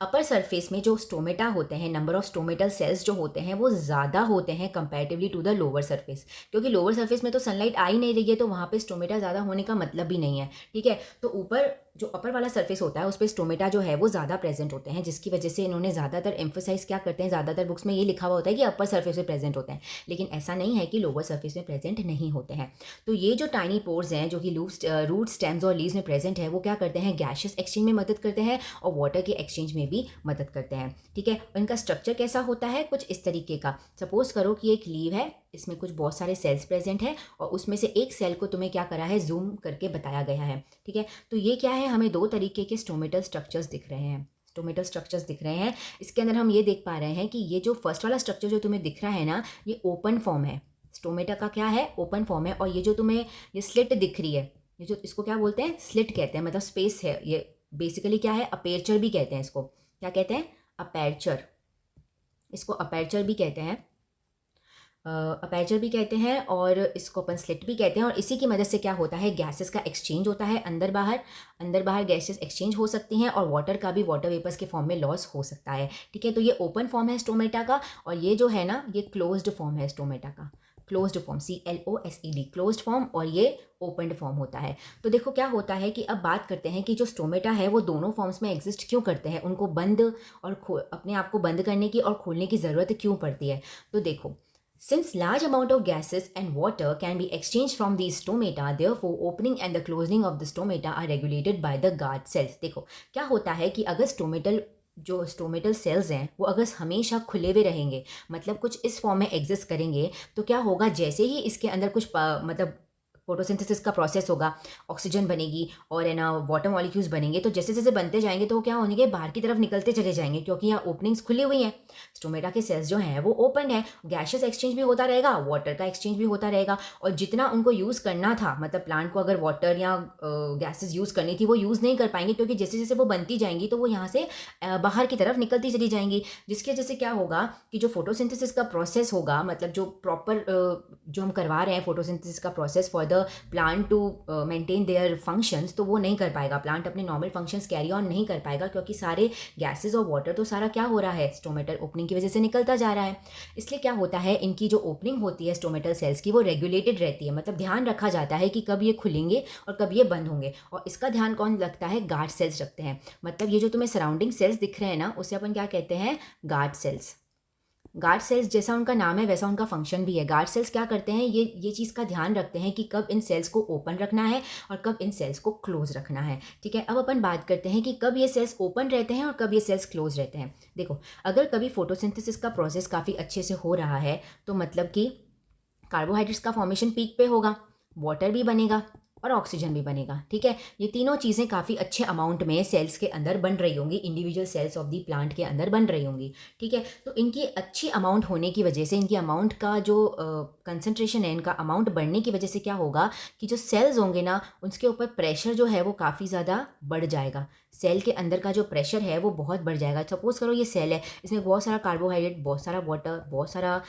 Speaker 1: अपर सरफेस में जो स्टोमेटा होते हैं, नंबर ऑफ स्टोमेटल सेल्स जो होते हैं वो ज़्यादा होते हैं comparatively to the lower surface, क्योंकि लोअर सरफेस में तो सनलाइट आ ही नहीं रही है, तो वहाँ पे स्टोमेटा ज़्यादा होने का मतलब भी नहीं है। ठीक है, तो ऊपर जो अपर वाला सरफेस होता है उस पर स्टोमेटा जो है वो ज़्यादा प्रेजेंट होते हैं, जिसकी वजह से इन्होंने ज़्यादातर एम्फोसाइज क्या करते हैं, ज़्यादातर बुक्स में ये लिखा हुआ होता है कि अपर सरफेस में प्रेजेंट होते हैं, लेकिन ऐसा नहीं है कि लोअर सरफेस में प्रेजेंट नहीं होते हैं। तो ये जो टाइनी पोर्स हैं जो कि रूट, स्टेम्स और लीव्स में प्रेजेंट है, वो क्या करते हैं, गैसेस एक्सचेंज में मदद करते हैं और वाटर के एक्सचेंज में भी मदद करते हैं। ठीक है, इनका स्ट्रक्चर कैसा होता है, कुछ इस तरीके का। सपोज करो कि एक लीव है, इसमें कुछ बहुत सारे सेल्स प्रेजेंट है और उसमें से एक सेल को तुम्हें क्या करा है, जूम करके बताया गया है। ठीक है, तो ये क्या है, हमें दो तरीके के स्टोमेटल स्ट्रक्चर्स दिख रहे हैं, स्टोमेटल स्ट्रक्चर्स दिख रहे हैं। इसके अंदर हम ये देख पा रहे हैं कि ये जो फर्स्ट वाला स्ट्रक्चर जो तुम्हें दिख रहा है ना, ये ओपन फॉर्म है, स्टोमेटा का क्या है, ओपन फॉर्म है। और ये जो तुम्हें ये स्लिट दिख रही है, ये जो, इसको क्या बोलते हैं, स्लिट कहते हैं, मतलब स्पेस है, ये बेसिकली क्या है, अपेरचर भी कहते हैं इसको। क्या कहते हैं, अपेरचर, इसको अपेरचर भी कहते हैं। अपर्चर भी कहते हैं और इसको अपन स्लिट भी कहते हैं। और इसी की मदद से क्या होता है, गैसेस का एक्सचेंज होता है, अंदर बाहर गैसेस एक्सचेंज हो सकती हैं और वाटर का भी वाटर वेपर्स के फॉर्म में लॉस हो सकता है। ठीक है, तो ये ओपन फॉर्म है स्टोमेटा का, और ये जो है ना, ये क्लोज्ड फॉर्म है स्टोमेटा का। Closed form, CLOSED, closed form, और ये ओपनड फॉर्म होता है। तो देखो क्या होता है कि अब बात करते हैं कि जो स्टोमेटा है वो दोनों फॉर्म्स में एग्जिस्ट क्यों करते हैं, उनको बंद और अपने आप को बंद करने की और खोलने की ज़रूरत क्यों पड़ती है। तो देखो, since large amount of gases and water can be exchanged from these stomata, therefore opening and the closing of the stomata are regulated by the guard cells। देखो क्या होता है कि अगर स्टोमेटल सेल्स हैं वो अगर हमेशा खुले हुए रहेंगे, मतलब कुछ इस फॉर्म में एग्जिस्ट करेंगे, तो क्या होगा, जैसे ही इसके अंदर कुछ मतलब फोटोसिंथेसिस का प्रोसेस होगा, ऑक्सीजन बनेगी और है ना वाटर मॉलिक्यूल्स बनेंगे, तो जैसे जैसे बनते जाएंगे तो क्या होंगे, बाहर की तरफ निकलते चले जाएंगे, क्योंकि यहाँ ओपनिंग्स खुली हुई हैं। स्टोमेटा के सेल्स जो हैं वो ओपन है, गैसेस एक्सचेंज भी होता रहेगा, वाटर का एक्सचेंज भी होता रहेगा, और जितना उनको यूज़ करना था, मतलब प्लांट को अगर वाटर या गैसेस यूज़ करनी थी वो यूज़ नहीं कर पाएंगे, क्योंकि जैसे जैसे वो बनती जाएंगी तो वो यहाँ से बाहर की तरफ निकलती चली जाएंगी, जिसकी वजह से क्या होगा कि जो फोटोसिंथेसिस का प्रोसेस होगा, मतलब जो प्रॉपर जो हम करवा रहे हैं फोटोसिंथेसिस का process for the plant to maintain their functions, तो वो नहीं कर पाएगा, प्लांट अपने नॉर्मल फंक्शंस कैरी ऑन नहीं कर पाएगा, क्योंकि सारे गैसेस और वाटर तो सारा क्या हो रहा है, स्टोमेटल ओपनिंग की वजह से निकलता जा रहा है। इसलिए क्या होता है, इनकी जो ओपनिंग होती है स्टोमेटल सेल्स की वो रेगुलेटेड रहती है, मतलब ध्यान रखा जाता है कि कब ये खुलेंगे और कब ये बंद होंगे, और इसका ध्यान कौन रखता है, गार्ड सेल्स रखते हैं। मतलब ये जो तुम्हें सराउंडिंग सेल्स दिख रहे हैं ना, उसे अपन क्या कहते हैं, गार्ड सेल्स। गार्ड सेल्स जैसा उनका नाम है वैसा उनका फंक्शन भी है। गार्ड सेल्स क्या करते हैं, ये चीज़ का ध्यान रखते हैं कि कब इन सेल्स को ओपन रखना है और कब इन सेल्स को क्लोज रखना है। ठीक है, अब अपन बात करते हैं कि कब ये सेल्स ओपन रहते हैं और कब ये सेल्स क्लोज रहते हैं। देखो, अगर कभी फोटोसिंथेसिस का प्रोसेस काफ़ी अच्छे से हो रहा है, तो मतलब कि कार्बोहाइड्रेट्स का फॉर्मेशन पीक पे होगा, वाटर भी बनेगा और ऑक्सीजन भी बनेगा। ठीक है, ये तीनों चीज़ें काफ़ी अच्छे अमाउंट में सेल्स के अंदर बन रही होंगी, individual cells of the plant के अंदर बन रही होंगी। ठीक है, तो इनकी अच्छी अमाउंट होने की वजह से, इनकी अमाउंट का जो कंसंट्रेशन है, इनका अमाउंट बढ़ने की वजह से क्या होगा कि जो सेल्स होंगे ना, उसके ऊपर प्रेशर जो है वो काफ़ी ज़्यादा बढ़ जाएगा। सेल के अंदर का जो प्रेशर है वो बहुत बढ़ जाएगा। सपोज करो ये सेल है, इसमें बहुत सारा कार्बोहाइड्रेट, बहुत सारा वाटर, बहुत सारा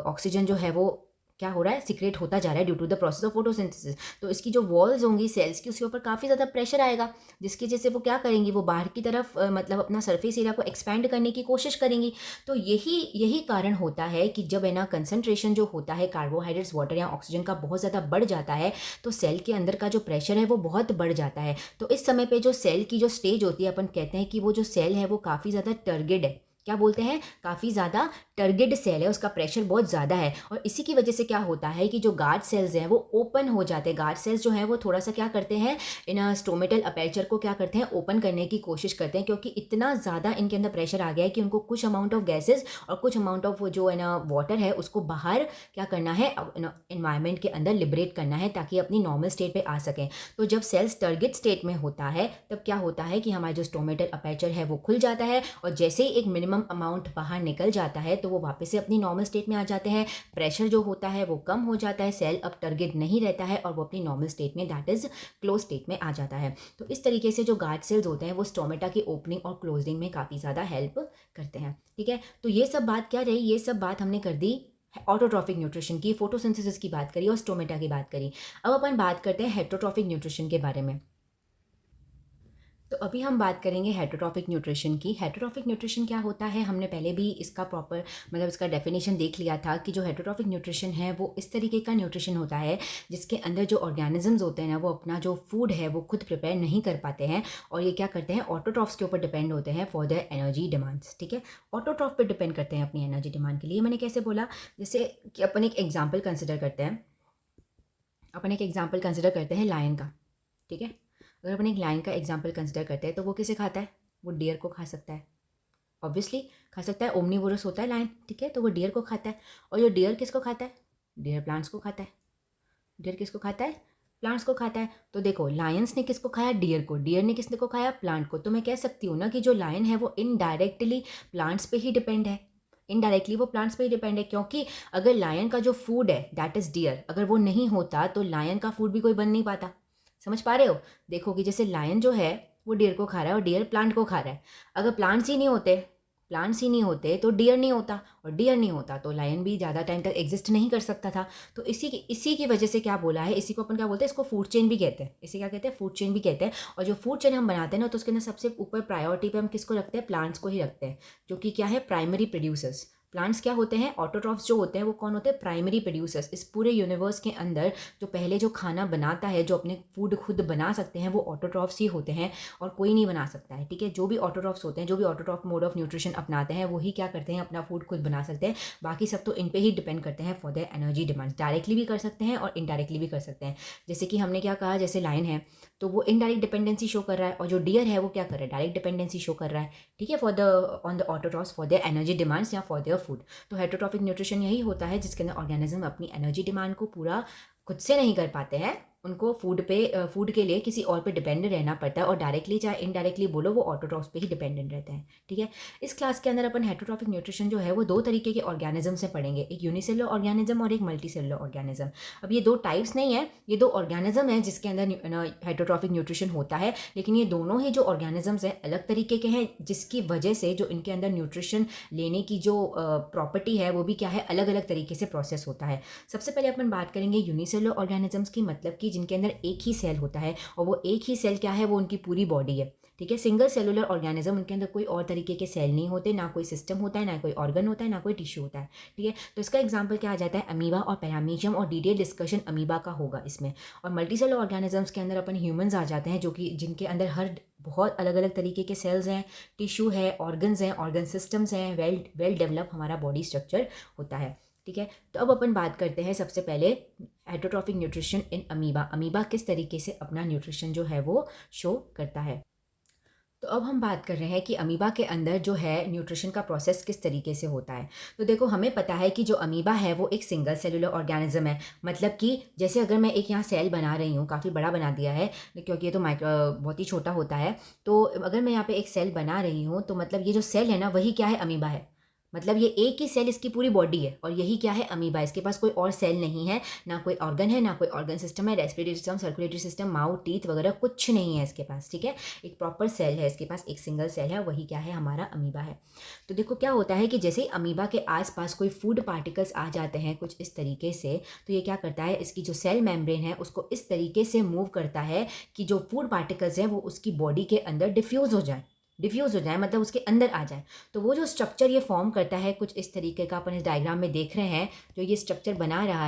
Speaker 1: ऑक्सीजन जो है वो क्या हो रहा है, सीक्रेट होता जा रहा है due to the process of photosynthesis. तो इसकी जो वॉल्स होंगी सेल्स की, उसके ऊपर काफ़ी ज़्यादा प्रेशर आएगा, जिसकी वजह से वो क्या करेंगी, वो बाहर की तरफ मतलब अपना सरफेस एरिया को एक्सपैंड करने की कोशिश करेंगी। तो यही कारण होता है कि जब है ना कंसंट्रेशन जो होता है कार्बोहाइड्रेट्स, वाटर या ऑक्सीजन का बहुत ज़्यादा बढ़ जाता है, तो सेल के अंदर का जो प्रेशर है वो बहुत बढ़ जाता है। तो इस समय पर जो सेल की जो स्टेज होती है, अपन कहते हैं कि वो जो सेल है वो काफ़ी ज़्यादा टर्गिड है। क्या बोलते हैं, काफ़ी ज़्यादा टर्गिड सेल है, उसका प्रेशर बहुत ज़्यादा है, और इसी की वजह से क्या होता है कि जो गार्ड सेल्स हैं वो ओपन हो जाते हैं। गार्ड सेल्स जो हैं वो थोड़ा सा क्या करते हैं, इन स्टोमेटल अपर्चर को क्या करते हैं, ओपन करने की कोशिश करते हैं, क्योंकि इतना ज़्यादा इनके अंदर प्रेशर आ गया है कि उनको कुछ अमाउंट ऑफ गैसेज और कुछ अमाउंट ऑफ जो है ना वाटर है उसको बाहर क्या करना है, इन्वायरमेंट के अंदर लिबरेट करना है, ताकि अपनी नॉर्मल स्टेट पर आ सकें। तो जब सेल्स टर्गिड स्टेट में होता है, तब क्या होता है कि हमारा जो स्टोमेटल अपर्चर है वो खुल जाता है, और जैसे ही एक मिनिमम अमाउंट बाहर निकल जाता है तो वो वापस से अपनी नॉर्मल स्टेट में आ जाते हैं। प्रेशर जो होता है वो कम हो जाता है, सेल अब टारगेट नहीं रहता है और वो अपनी नॉर्मल स्टेट में, दैट इज क्लोज स्टेट में आ जाता है। तो इस तरीके से जो गार्ड सेल्स होते हैं वो स्टोमेटा की ओपनिंग और क्लोजिंग में काफ़ी ज़्यादा हेल्प करते हैं। ठीक है, तो ये सब बात क्या रही, ये सब बात हमने कर दी ऑटोट्रॉफिक न्यूट्रिशन की, फोटोसिंथेसिस की बात करी और स्टोमेटा की बात करी। अब अपन बात करते हैं हेटरोट्रॉफिक न्यूट्रिशन के बारे में। तो अभी हम बात करेंगे हेटरोट्रॉफिक न्यूट्रिशन की। हेटरोट्रॉफिक न्यूट्रिशन क्या होता है, हमने पहले भी इसका प्रॉपर मतलब इसका डेफिनेशन देख लिया था कि जो हेटरोट्रॉफिक न्यूट्रिशन है वो इस तरीके का न्यूट्रिशन होता है जिसके अंदर जो ऑर्गेनिजम्स होते हैं ना, वो अपना जो फूड है वो खुद प्रिपेयर नहीं कर पाते हैं, और ये क्या करते हैं, ऑटोट्रॉफ्स के ऊपर डिपेंड होते हैं फॉर देयर एनर्जी डिमांड्स। ठीक है, ऑटोट्रॉफ पर डिपेंड करते हैं अपनी एनर्जी डिमांड के लिए। मैंने कैसे बोला, जैसे कि अपन एक एग्जाम्पल कंसिडर करते हैं लायन का। ठीक है, अगर अपन एक लायन का एग्जाम्पल कंसिडर करते हैं तो वो किसे खाता है, वो डियर को खा सकता है, ऑब्वियसली खा सकता है, ओमनीवोरस होता है लायन। ठीक है, तो वो डियर को खाता है, और जो डियर किसको खाता है, डियर प्लांट्स को खाता है। डियर किसको खाता है, प्लांट्स को खाता है। तो देखो, लायंस ने किसको खाया, डियर को, डियर ने किसने को खाया, प्लांट को। तो मैं कह सकती हूँ ना कि जो लायन है वो इनडायरेक्टली प्लांट्स पे ही डिपेंड है, इनडायरेक्टली वो प्लांट्स पे ही डिपेंड है, क्योंकि अगर लायन का जो फूड है दैट इज़ डियर, अगर वो नहीं होता तो लायन का फूड भी कोई बन नहीं पाता। समझ पा रहे हो, देखो कि जैसे लायन जो है वो डियर को खा रहा है और डियर प्लांट को खा रहा है, अगर प्लांट्स ही नहीं होते प्लांट्स ही नहीं होते तो डियर नहीं होता, और डियर नहीं होता तो लायन भी ज़्यादा टाइम तक एग्जिस्ट नहीं कर सकता था। तो इसी की वजह से क्या बोला है, इसी को अपन क्या बोलते हैं, इसको फूड चेन भी कहते हैं। इसे क्या कहते हैं, फूड चेन भी कहते हैं। और जो फूड चेन हम बनाते हैं ना, तो उसके अंदर सबसे ऊपर प्रायोरिटी पे हम किसको रखते हैं, प्लांट्स को ही रखते हैं, जो कि क्या है, प्राइमरी प्रोड्यूसर्स। प्लांट्स क्या होते हैं, ऑटोट्रॉफ्स जो होते हैं वो कौन होते हैं, प्राइमरी प्रोड्यूसर्स। इस पूरे यूनिवर्स के अंदर जो पहले जो खाना बनाता है, जो अपने फूड खुद बना सकते हैं, वो ऑटोट्रॉफ्स ही होते हैं, और कोई नहीं बना सकता है। ठीक है, जो भी ऑटोट्रॉफ्स होते हैं, जो भी ऑटोट्रॉफ मोड ऑफ न्यूट्रिशन अपनाते हैं, वही क्या करते हैं, अपना फूड खुद बना सकते हैं। बाकी सब तो इन पे ही डिपेंड करते हैं for their energy demands. Directly भी कर सकते हैं और इनडायरेक्टली भी कर सकते हैं। जैसे कि हमने क्या कहा, जैसे लायन है तो वो इनडायरेक्ट डिपेंडेंसी शो कर रहा है, और जो डियर है वो क्या कर रहा है, डायरेक्ट डिपेंडेंसी शो कर रहा है। ठीक है, for the on the autotrophs for their energy demands या फॉर देयर फूड। तो हेटरोट्रॉफिक न्यूट्रिशन यही होता है जिसके अंदर ऑर्गेनिज्म अपनी एनर्जी डिमांड को पूरा खुद से नहीं कर पाते हैं, उनको फूड के लिए किसी और पे डिपेंडेंट रहना पड़ता है, और डायरेक्टली चाहे इनडायरेक्टली बोलो वो ऑटोट्रॉफ्स पे ही डिपेंडेंट रहते हैं। ठीक है, इस क्लास के अंदर अपन हेटरोट्रॉफिक न्यूट्रिशन जो है वो दो तरीके के ऑर्गेनिज्म से पढ़ेंगे, एक यूनिसेलुलर ऑर्गेनिज्म और एक मल्टीसेलुलर ऑर्गेनिज्म। अब ये दो टाइप्स नहीं है, ये दो ऑर्गेनिज्म है जिसके अंदर हेटरोट्रॉफिक न्यूट्रिशन होता है, लेकिन ये दोनों ही जो ऑर्गेनिजम्स हैं अलग तरीके के हैं, जिसकी वजह से जो इनके अंदर न्यूट्रिशन लेने की जो प्रॉपर्टी है वो भी क्या है, अलग अलग तरीके से प्रोसेस होता है। सबसे पहले अपन बात करेंगे यूनिसेलुलर ऑर्गेनिजम्स की, मतलब कि जिनके अंदर एक ही सेल होता है, और वो एक ही सेल क्या है, वो उनकी पूरी बॉडी है। ठीक है, सिंगल सेलुलर ऑर्गेनिज्म, उनके अंदर कोई और तरीके के सेल नहीं होते, ना कोई सिस्टम होता है, ना कोई ऑर्गन होता है, ना कोई टिश्यू होता है। ठीक है, तो इसका एग्जांपल क्या आ जाता है, अमीबा और पैरामीशियम, और डिटेल डिस्कशन अमीबा का होगा इसमें। और मल्टीसेलुलर ऑर्गेनिजम्स के अंदर अपन ह्यूमंस आ जाते हैं, जो कि जिनके अंदर हर बहुत अलग अलग तरीके के सेल्स हैं, टिश्यू है, ऑर्गन्स हैं, ऑर्गन सिस्टम्स हैं, वेल डेवलप हमारा बॉडी स्ट्रक्चर होता है। ठीक है, तो अब अपन बात करते हैं सबसे पहले heterotrophic nutrition in amoeba. Amoeba किस तरीके से अपना न्यूट्रिशन जो है वो शो करता है। तो अब हम बात कर रहे हैं कि अमीबा के अंदर जो है न्यूट्रिशन का प्रोसेस किस तरीके से होता है। तो देखो, हमें पता है कि जो अमीबा है वो एक सिंगल सेलुलर ऑर्गेनिज्म है, मतलब कि जैसे अगर मैं एक यहाँ सेल बना रही हूँ, काफ़ी बड़ा बना दिया है क्योंकि ये तो बहुत ही छोटा होता है, तो अगर मैं यहाँ पे एक सेल बना रही हूँ तो मतलब ये जो सेल है ना, वही क्या है, अमीबा है। मतलब ये एक ही सेल इसकी पूरी बॉडी है, और यही क्या है, अमीबा। इसके पास कोई और सेल नहीं है, ना कोई ऑर्गन है, ना कोई ऑर्गन सिस्टम है, respiratory system, circulatory system, mouth, teeth वगैरह कुछ नहीं है इसके पास। ठीक है, एक प्रॉपर सेल है इसके पास, एक सिंगल सेल है, वही क्या है, हमारा अमीबा है। तो देखो क्या होता है कि जैसे ही अमीबा के आसपास कोई फूड पार्टिकल्स आ जाते हैं कुछ इस तरीके से, तो ये क्या करता है, इसकी जो सेल मेम्ब्रेन है उसको इस तरीके से मूव करता है कि जो फूड पार्टिकल्स हैं वो उसकी बॉडी के अंदर डिफ्यूज़ हो जाए, मतलब उसके अंदर आ जाए। तो वो जो स्ट्रक्चर ये फॉर्म करता है कुछ इस तरीके का, अपन इस डायग्राम में देख रहे हैं, जो ये स्ट्रक्चर बना रहा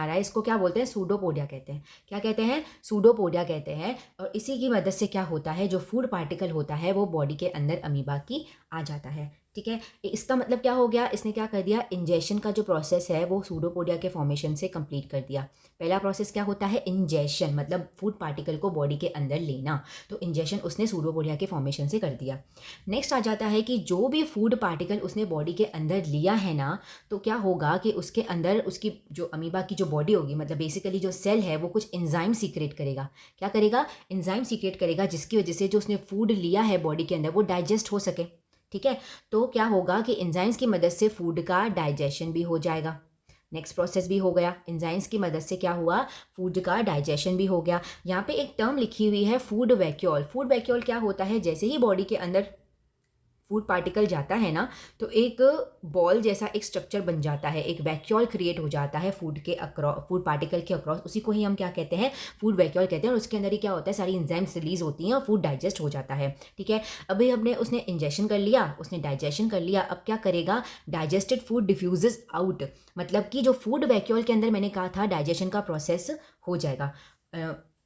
Speaker 1: है, इसको क्या बोलते हैं, सूडोपोडिया कहते हैं। क्या कहते हैं, सूडोपोडिया कहते हैं। और इसी की मदद से क्या होता है, जो फूड पार्टिकल होता है वो बॉडी के अंदर अमीबा की आ जाता है। ठीक है, इसका मतलब क्या हो गया, इसने क्या कर दिया, इंजेशन का जो प्रोसेस है वो सूडोपोडिया के फॉर्मेशन से कंप्लीट कर दिया। पहला प्रोसेस क्या होता है, इंजेशन, मतलब फूड पार्टिकल को बॉडी के अंदर लेना, तो इंजेशन उसने सूडोपोडिया के फॉर्मेशन से कर दिया। नेक्स्ट आ जाता है कि जो भी फूड पार्टिकल उसने बॉडी के अंदर लिया है ना, तो क्या होगा कि उसके अंदर उसकी जो अमीबा की जो बॉडी होगी, मतलब बेसिकली जो सेल है वो कुछ एंजाइम सीक्रेट करेगा। क्या करेगा, एंजाइम सीक्रेट करेगा, जिसकी वजह से जो उसने फूड लिया है बॉडी के अंदर वो डाइजेस्ट हो सके। ठीक है, तो क्या होगा कि एंजाइम्स की मदद से फूड का डाइजेशन भी हो जाएगा। नेक्स्ट प्रोसेस भी हो गया, एंजाइम्स की मदद से क्या हुआ, फूड का डाइजेशन भी हो गया। यहाँ पे एक टर्म लिखी हुई है फूड वैक्यूल। फूड वैक्यूल क्या होता है, जैसे ही बॉडी के अंदर फूड पार्टिकल जाता है ना, तो एक बॉल जैसा एक स्ट्रक्चर बन जाता है, एक वैक्यूल क्रिएट हो जाता है फूड पार्टिकल के अक्रॉस, उसी को ही हम क्या कहते हैं, फूड वैक्यूल कहते हैं। और उसके अंदर ही क्या होता है, सारी एंजाइम्स रिलीज होती हैं और फूड डाइजेस्ट हो जाता है। ठीक है, अभी उसने इंजेक्शन कर लिया, उसने डाइजेशन कर लिया, अब क्या करेगा, डाइजेस्टेड फूड डिफ्यूजेस आउट, मतलब कि जो फूड वैक्यूल के अंदर मैंने कहा था डाइजेशन का प्रोसेस हो जाएगा,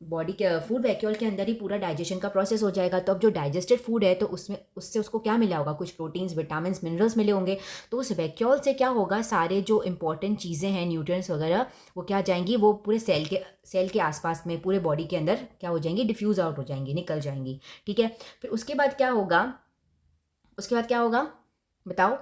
Speaker 1: बॉडी के फूड वैक्यूल के अंदर ही पूरा डाइजेशन का प्रोसेस हो जाएगा। तो अब जो डाइजेस्टेड फूड है तो उससे उसको क्या मिला होगा, कुछ प्रोटीन्स, विटामिन, मिनरल्स मिले होंगे। तो उस वैक्यूल से क्या होगा, सारे जो इंपॉर्टेंट चीज़ें हैं, न्यूट्रिएंट्स वगैरह, वो क्या जाएंगी, वो पूरे सेल के आसपास में पूरे बॉडी के अंदर क्या हो जाएंगी, डिफ्यूज़ आउट हो जाएंगी, निकल जाएंगी। ठीक है, फिर उसके बाद क्या होगा बताओ।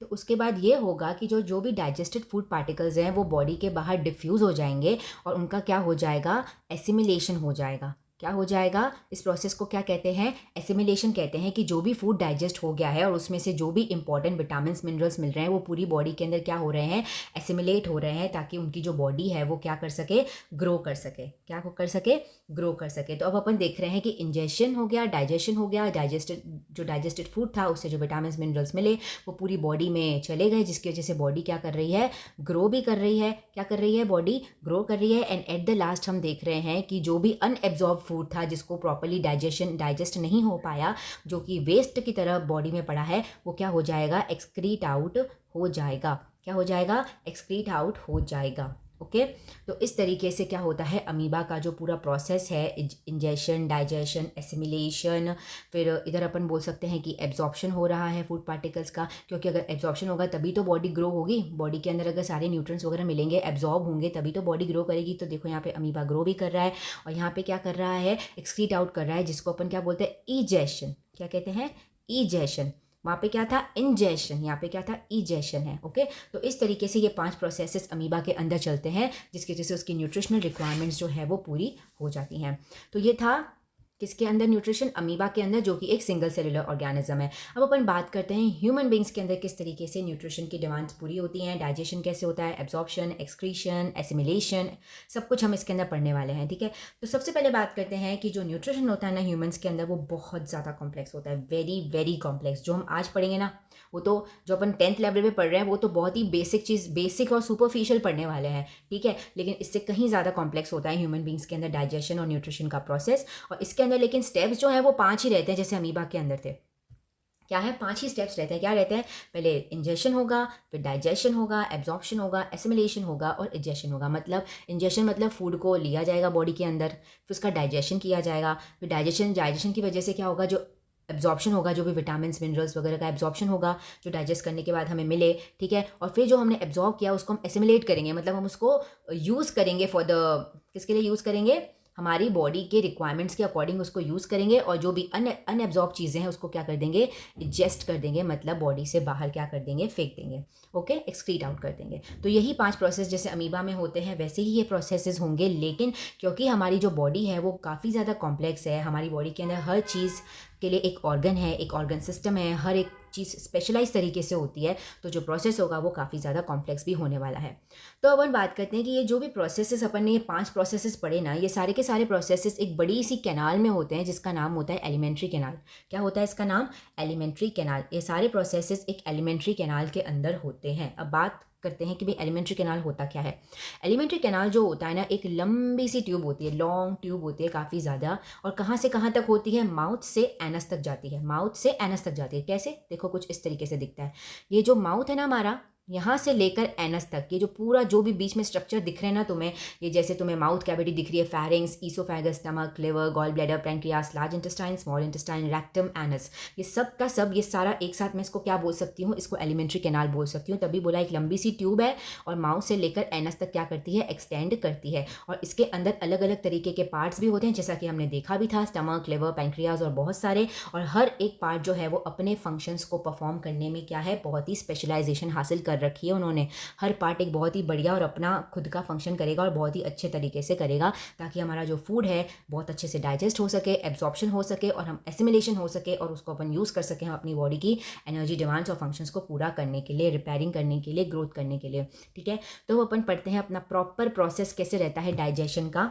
Speaker 1: तो उसके बाद ये होगा कि जो भी डाइजेस्टेड फूड पार्टिकल्स हैं वो बॉडी के बाहर डिफ्यूज़ हो जाएंगे और उनका क्या हो जाएगा, एसिमिलेशन हो जाएगा। क्या हो जाएगा, इस प्रोसेस को क्या कहते हैं, एसिमिलेशन कहते हैं, कि जो भी फूड डाइजेस्ट हो गया है और उसमें से जो भी इंपॉर्टेंट विटामिन मिनरल्स मिल रहे हैं वो पूरी बॉडी के अंदर क्या हो रहे हैं, एसिमिलेट हो रहे हैं, ताकि उनकी जो बॉडी है वो क्या कर सके, ग्रो कर सके, क्या कर सके, ग्रो कर सके। तो अब अपन देख रहे हैं कि इंजेशन हो गया, डाइजेशन हो गया, डाइजेस्टेड फूड था उससे जो विटामिन मिनरल्स मिले वो पूरी बॉडी में चले गए, जिसकी वजह से बॉडी क्या कर रही है, ग्रो भी कर रही है, क्या कर रही है, बॉडी ग्रो कर रही है। एंड एट द लास्ट हम देख रहे हैं कि जो भी अनएब्जॉर्ब फूड था जिसको प्रॉपरली डाइजेस्ट नहीं हो पाया, जो कि वेस्ट की तरह बॉडी में पड़ा है, वो क्या हो जाएगा, एक्सक्रीट आउट हो जाएगा, क्या हो जाएगा, एक्सक्रीट आउट हो जाएगा। ओके तो इस तरीके से क्या होता है, अमीबा का जो पूरा प्रोसेस है, इंजेशन, डाइजेशन, एसिमिलेशन, फिर इधर अपन बोल सकते हैं कि एब्जॉर्प्शन हो रहा है फूड पार्टिकल्स का, क्योंकि अगर एब्जॉर्प्शन होगा तभी तो बॉडी ग्रो होगी, बॉडी के अंदर अगर सारे न्यूट्रिएंट्स वगैरह मिलेंगे, एब्जॉर्ब होंगे, तभी तो बॉडी ग्रो करेगी। तो देखो यहाँ पे अमीबा ग्रो भी कर रहा है और यहाँ पे क्या कर रहा है, एक्सक्रीट आउट कर रहा है, जिसको अपन क्या बोलते हैं, ईजेशन, क्या कहते हैं, ईजेशन। वहाँ पे क्या था, इंजेशन, यहाँ पे क्या था, ईजेशन है। ओके तो इस तरीके से ये 5 प्रोसेसेस अमीबा के अंदर चलते हैं, जिसकी वजह से उसकी न्यूट्रिशनल रिक्वायरमेंट्स जो है वो पूरी हो जाती हैं। तो ये था किसके अंदर, न्यूट्रिशन, अमीबा के अंदर, जो कि एक सिंगल सेलुलर ऑर्गेनिज्म है। अब अपन बात करते हैं ह्यूमन बींग्स के अंदर किस तरीके से न्यूट्रिशन की डिमांड्स पूरी होती हैं, डाइजेशन कैसे होता है, एब्जॉर्प्शन, एक्सक्रीशन, एसिमिलेशन, सब कुछ हम इसके अंदर पढ़ने वाले हैं। ठीक है, तो सबसे पहले बात करते हैं कि जो न्यूट्रिशन होता है ना ह्यूमन्स के अंदर, वो बहुत ज़्यादा कॉम्प्लेक्स होता है, वेरी वेरी कॉम्प्लेक्स। जो हम आज पढ़ेंगे ना, वो तो जो अपन 10th लेवल पे पढ़ रहे हैं वो तो बहुत ही बेसिक और सुपरफिशियल पढ़ने वाले हैं। ठीक है, लेकिन इससे कहीं ज़्यादा कॉम्प्लेक्स होता है ह्यूमन बींग्स के अंदर डाइजेशन और न्यूट्रिशन का प्रोसेस। और इसके अंदर लेकिन स्टेप्स जो है वो 5 ही रहते हैं, जैसे अमीबा के अंदर थे। क्या है, 5 ही स्टेप्स रहते हैं। क्या रहते हैं, पहले इंजेशन होगा, फिर डाइजेशन होगा, एब्जॉर्प्शन होगा, एसिमिलेशन होगा और इजेशन होगा। मतलब इंजेशन मतलब फूड को लिया जाएगा बॉडी के अंदर, फिर उसका डाइजेशन किया जाएगा, फिर डाइजेशन की वजह से क्या होगा, जो एब्जॉर्प्शन होगा, जो भी विटामिन मिनरल्स वगैरह का एब्जॉर्प्शन होगा जो डाइजेस्ट करने के बाद हमें मिले। ठीक है, और फिर जो हमने एब्जॉर्ब किया उसको हम एसिमिलेट करेंगे, मतलब हम उसको यूज़ करेंगे फॉर द, किसके लिए यूज़ करेंगे, हमारी बॉडी के रिक्वायरमेंट्स के अकॉर्डिंग उसको यूज़ करेंगे, और जो भी अनएब्जॉर्ब चीज़ें हैं उसको क्या कर देंगे, इजेस्ट कर देंगे, मतलब बॉडी से बाहर क्या कर देंगे, फेंक देंगे। ओके, एक्सक्रीट आउट कर देंगे। तो यही 5 प्रोसेस जैसे अमीबा में होते हैं वैसे ही ये प्रोसेसेस होंगे, लेकिन क्योंकि हमारी जो बॉडी है वो काफ़ी ज़्यादा कॉम्प्लेक्स है, हमारी बॉडी के अंदर हर चीज़ के लिए एक ऑर्गन है, एक ऑर्गन सिस्टम है, हर एक चीज़ स्पेशलाइज तरीके से होती है, तो जो प्रोसेस होगा वो काफ़ी ज़्यादा कॉम्प्लेक्स भी होने वाला है। तो अपन बात करते हैं कि ये जो भी प्रोसेसेस अपन ने, ये 5 प्रोसेसेस पढ़े ना, ये सारे के सारे प्रोसेसेस एक बड़ी सी कैनाल में होते हैं जिसका नाम होता है एलिमेंट्री कैनाल। क्या होता है इसका नाम, एलिमेंट्री कैनाल। ये सारे प्रोसेसेस एक एलिमेंट्री कैनाल के अंदर होते हैं। अब बात करते हैं कि भाई एलिमेंट्री कैनाल होता क्या है। एलिमेंट्री कैनाल जो होता है ना, एक लंबी सी ट्यूब होती है, लॉन्ग ट्यूब होती है काफ़ी ज़्यादा, और कहाँ से कहाँ तक होती है, माउथ से एनस तक जाती है, माउथ से एनस तक जाती है। कैसे, देखो कुछ इस तरीके से दिखता है। ये जो माउथ है ना हमारा, यहाँ से लेकर एनस तक, ये जो पूरा जो भी बीच में स्ट्रक्चर दिख रहे हैं ना तुम्हें, ये जैसे तुम्हें माउथ कैविटी दिख रही है, pharynx, oesophagus, stomach, liver, gall bladder, pancreas, large intestine, small intestine, rectum, anus, ये सब का सब, ये सारा एक साथ मैं इसको क्या बोल सकती हूँ, इसको एलिमेंट्री कैनाल बोल सकती हूँ। तभी बोला एक लंबी सी ट्यूब है और माउथ से लेकर एनस तक क्या करती है, एक्सटेंड करती है, और इसके अंदर अलग अलग तरीके के पार्ट्स भी होते हैं, जैसा कि हमने देखा भी था, स्टमक, लिवर, पैंक्रियाज और बहुत सारे, और हर एक पार्ट जो है वो अपने फंक्शंस को परफॉर्म करने में क्या है, बहुत ही स्पेशलाइजेशन हासिल कर रखी है उन्होंने। हर पार्ट एक बहुत ही बढ़िया और अपना खुद का फंक्शन करेगा और बहुत ही अच्छे तरीके से करेगा, ताकि हमारा जो फूड है बहुत अच्छे से डाइजेस्ट हो सके, एब्जॉर्प्शन हो सके, और हम एसिमिलेशन हो सके, और उसको अपन यूज़ कर सकें हम अपनी बॉडी की एनर्जी डिमांड्स और फंक्शंस को पूरा करने के लिए, रिपेयरिंग करने के लिए, ग्रोथ करने के लिए। ठीक है, तो अपन पढ़ते हैं अपना प्रॉपर प्रोसेस कैसे रहता है डाइजेशन का।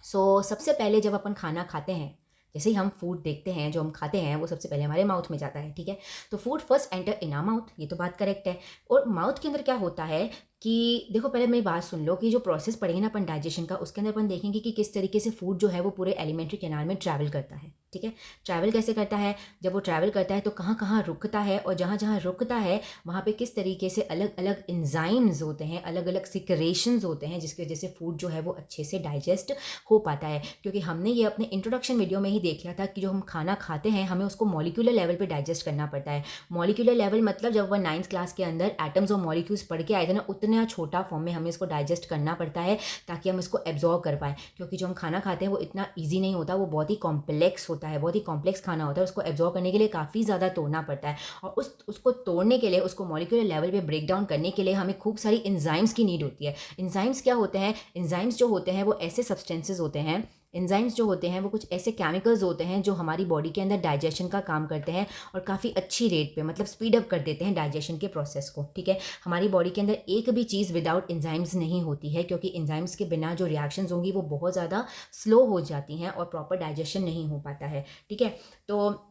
Speaker 1: सबसे पहले जब अपन खाना खाते हैं, जैसे ही हम फूड देखते हैं, जो हम खाते हैं वो सबसे पहले हमारे माउथ में जाता है। ठीक है, तो food first enter in our mouth, ये तो बात करेक्ट है। और माउथ के अंदर क्या होता है कि देखो, पहले मेरी बात सुन लो, कि जो प्रोसेस पढ़ेंगे ना अपन डाइजेशन का, उसके अंदर अपन देखेंगे कि किस तरीके से फूड जो है वो पूरे एलिमेंट्री कैनाल में ट्रैवल करता है। ठीक है, ट्रैवल कैसे करता है, जब वो ट्रैवल करता है तो कहाँ कहाँ रुकता है, और जहाँ जहाँ रुकता है वहाँ पे किस तरीके से अलग अलग एंजाइम्स होते हैं, अलग अलग सिक्रेशंस होते हैं, जिसकी वजह से फूड जो है वो अच्छे से डाइजेस्ट हो पाता है। क्योंकि हमने ये अपने इंट्रोडक्शन वीडियो में ही देख लिया था कि जो हम खाना खाते हैं हमें उसको मॉलिक्यूलर लेवल पे डाइजेस्ट करना पड़ता है। मॉलिक्यूलर लेवल मतलब जब वह 9th क्लास के अंदर एटम्स और मॉलिक्यूल्स पढ़ के आए थे ना, उतना छोटा फॉर्म में हमें इसको डाइजेस्ट करना पड़ता है, ताकि हम इसको एब्जॉर्ब कर पाएँ। क्योंकि जो हम खाना खाते हैं वो इतना ईजी नहीं होता, वो बहुत ही कॉम्प्लेक्स होता है, बहुत ही कॉम्प्लेक्स खाना होता है। उसको एब्जॉर्ब करने के लिए काफ़ी ज़्यादा तोड़ना पड़ता है, और उसको तोड़ने के लिए, उसको मॉलिक्यूलर लेवल पे ब्रेक डाउन करने के लिए हमें खूब सारी एंजाइम्स की नीड होती है। एंजाइम्स क्या होते हैं, एंजाइम्स जो होते हैं वो ऐसे सब्सटेंसेस होते हैं, एंजाइम्स जो होते हैं वो कुछ ऐसे केमिकल्स होते हैं जो हमारी बॉडी के अंदर डाइजेशन का काम करते हैं और काफ़ी अच्छी रेट पे, मतलब स्पीड अप कर देते हैं डाइजेशन के प्रोसेस को। ठीक है, हमारी बॉडी के अंदर एक भी चीज़ विदाउट एंजाइम्स नहीं होती है, क्योंकि एंजाइम्स के बिना जो रिएक्शंस होंगी वो बहुत ज़्यादा स्लो हो जाती हैं और प्रॉपर डाइजेशन नहीं हो पाता है। ठीक है, तो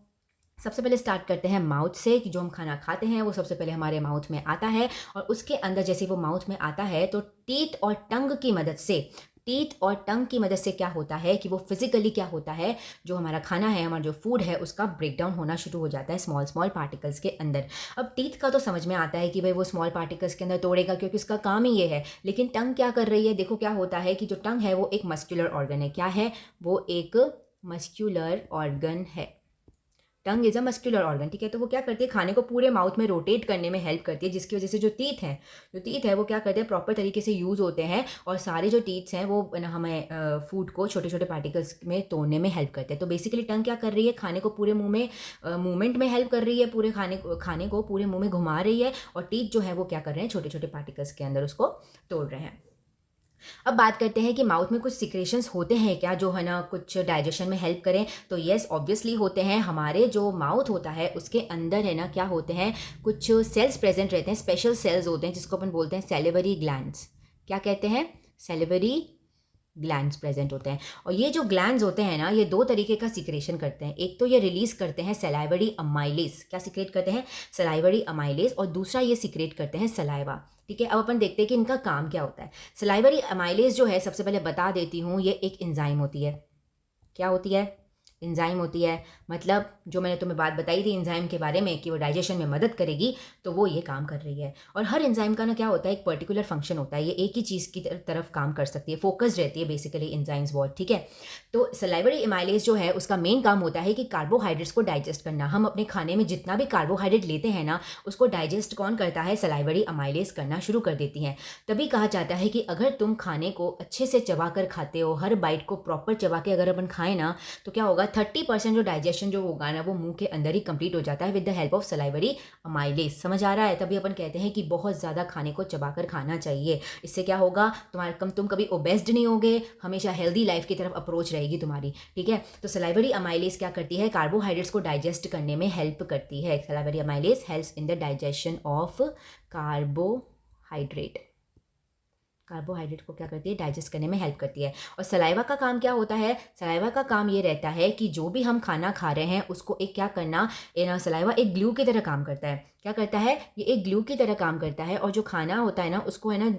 Speaker 1: सबसे पहले स्टार्ट करते हैं माउथ से, कि जो हम खाना खाते हैं वो सबसे पहले हमारे माउथ में आता है, और उसके अंदर जैसे वो माउथ में आता है तो टीथ और टंग की मदद से, क्या होता है कि वो फिजिकली क्या होता है, जो हमारा खाना है, हमारा जो फूड है, उसका ब्रेकडाउन होना शुरू हो जाता है स्मॉल स्मॉल पार्टिकल्स के अंदर। अब टीथ का तो समझ में आता है कि भाई वो स्मॉल पार्टिकल्स के अंदर तोड़ेगा, क्योंकि उसका काम ही ये है। लेकिन टंग क्या कर रही है, देखो क्या होता है कि जो टंग है वो एक मस्क्यूलर ऑर्गन है। क्या है वो? एक मस्क्यूलर ऑर्गन है। Tongue is a muscular organ. ठीक है, तो वो क्या करती है, खाने को पूरे माउथ में रोटेट करने में हेल्प करती है, जिसकी वजह से जो टीथ है वो क्या करते हैं, प्रॉपर तरीके से यूज़ होते हैं, और सारे जो टीथ्स हैं वो हमें फूड को छोटे छोटे पार्टिकल्स में तोड़ने में हेल्प करते हैं। तो बेसिकली टंग क्या कर रही है, खाने को पूरे मुंह में मूवमेंट में हेल्प कर रही है, पूरे खाने को पूरे मुंह में घुमा रही है, और टीथ जो है वो क्या कर रहे हैं, छोटे छोटे पार्टिकल्स के अंदर उसको तोड़ रहे हैं। अब बात करते हैं कि माउथ में कुछ सिक्रेशंस होते हैं क्या, जो है ना कुछ डाइजेशन में हेल्प करें। तो येस, ऑब्वियसली होते हैं। हमारे जो माउथ होता है उसके अंदर है ना क्या होते हैं, कुछ सेल्स प्रेजेंट रहते हैं, स्पेशल सेल्स होते हैं, जिसको अपन बोलते हैं सैलिवरी ग्लैंड्स। क्या कहते हैं? सैलिवरी ग्लैंड्स प्रेजेंट होते हैं। और ये जो ग्लैंड्स होते हैं ना, ये दो तरीके का सिक्रेशन करते हैं। एक तो ये रिलीज करते हैं सलाइवरी अमाइलेज। क्या सिक्रेट करते हैं? Salivary amylase. और दूसरा ये सिक्रेट करते हैं सलाइवा। ठीक है, अब अपन देखते हैं कि इनका काम क्या होता है। सलाइवरी अमाइलेज जो है, सबसे पहले बता देती हूँ, ये एक एंजाइम होती है। क्या होती है? एंजाइम होती है। मतलब जो मैंने तुम्हें बात बताई थी एंजाइम के बारे में कि वो डाइजेशन में मदद करेगी, तो वो ये काम कर रही है। और हर एंजाइम का ना क्या होता है, एक पर्टिकुलर फंक्शन होता है। ये एक ही चीज़ की तरफ काम कर सकती है, फोकस्ड रहती है बेसिकली एंजाइम्स बहुत। ठीक है, तो सलाइवरी एमाइलेज जो है उसका मेन काम होता है कि कार्बोहाइड्रेट्स को डाइजेस्ट करना। हम अपने खाने में जितना भी कार्बोहाइड्रेट लेते हैं ना, उसको डाइजेस्ट कौन करता है? सलाइवरी अमाइलेज करना शुरू कर देती हैं। तभी कहा जाता है कि अगर तुम खाने को अच्छे से चबा कर खाते हो, हर बाइट को प्रॉपर चबा के अगर अपन खाएं ना, तो क्या होगा, 30% जो डाइजेशन जो होगा ना वो मुंह के अंदर ही कंप्लीट हो जाता है with the help of salivary amylase. समझ आ रहा है? तभी अपन कहते हैं कि बहुत ज़्यादा खाने को चबाकर खाना चाहिए। इससे क्या होगा, तुम कभी ओबेस्ड नहीं होगे, हमेशा हेल्दी लाइफ की तरफ अप्रोच रहेगी तुम्हारी। ठीक है, तो सलाइवरी अमाइलेज क्या करती है, कार्बोहाइड्रेट्स को डाइजेस्ट करने में हेल्प करती है। Salivary amylase helps in the digestion of carbohydrate को क्या करती है, डाइजेस्ट करने में हेल्प करती है। और सलाइवा का काम क्या होता है? सलाइवा का काम ये रहता है कि जो भी हम खाना खा रहे हैं उसको एक क्या करना, सलाइवा एक ग्लू की तरह काम करता है। क्या करता है? ये एक ग्लू की तरह काम करता है, और जो खाना होता है ना उसको है ना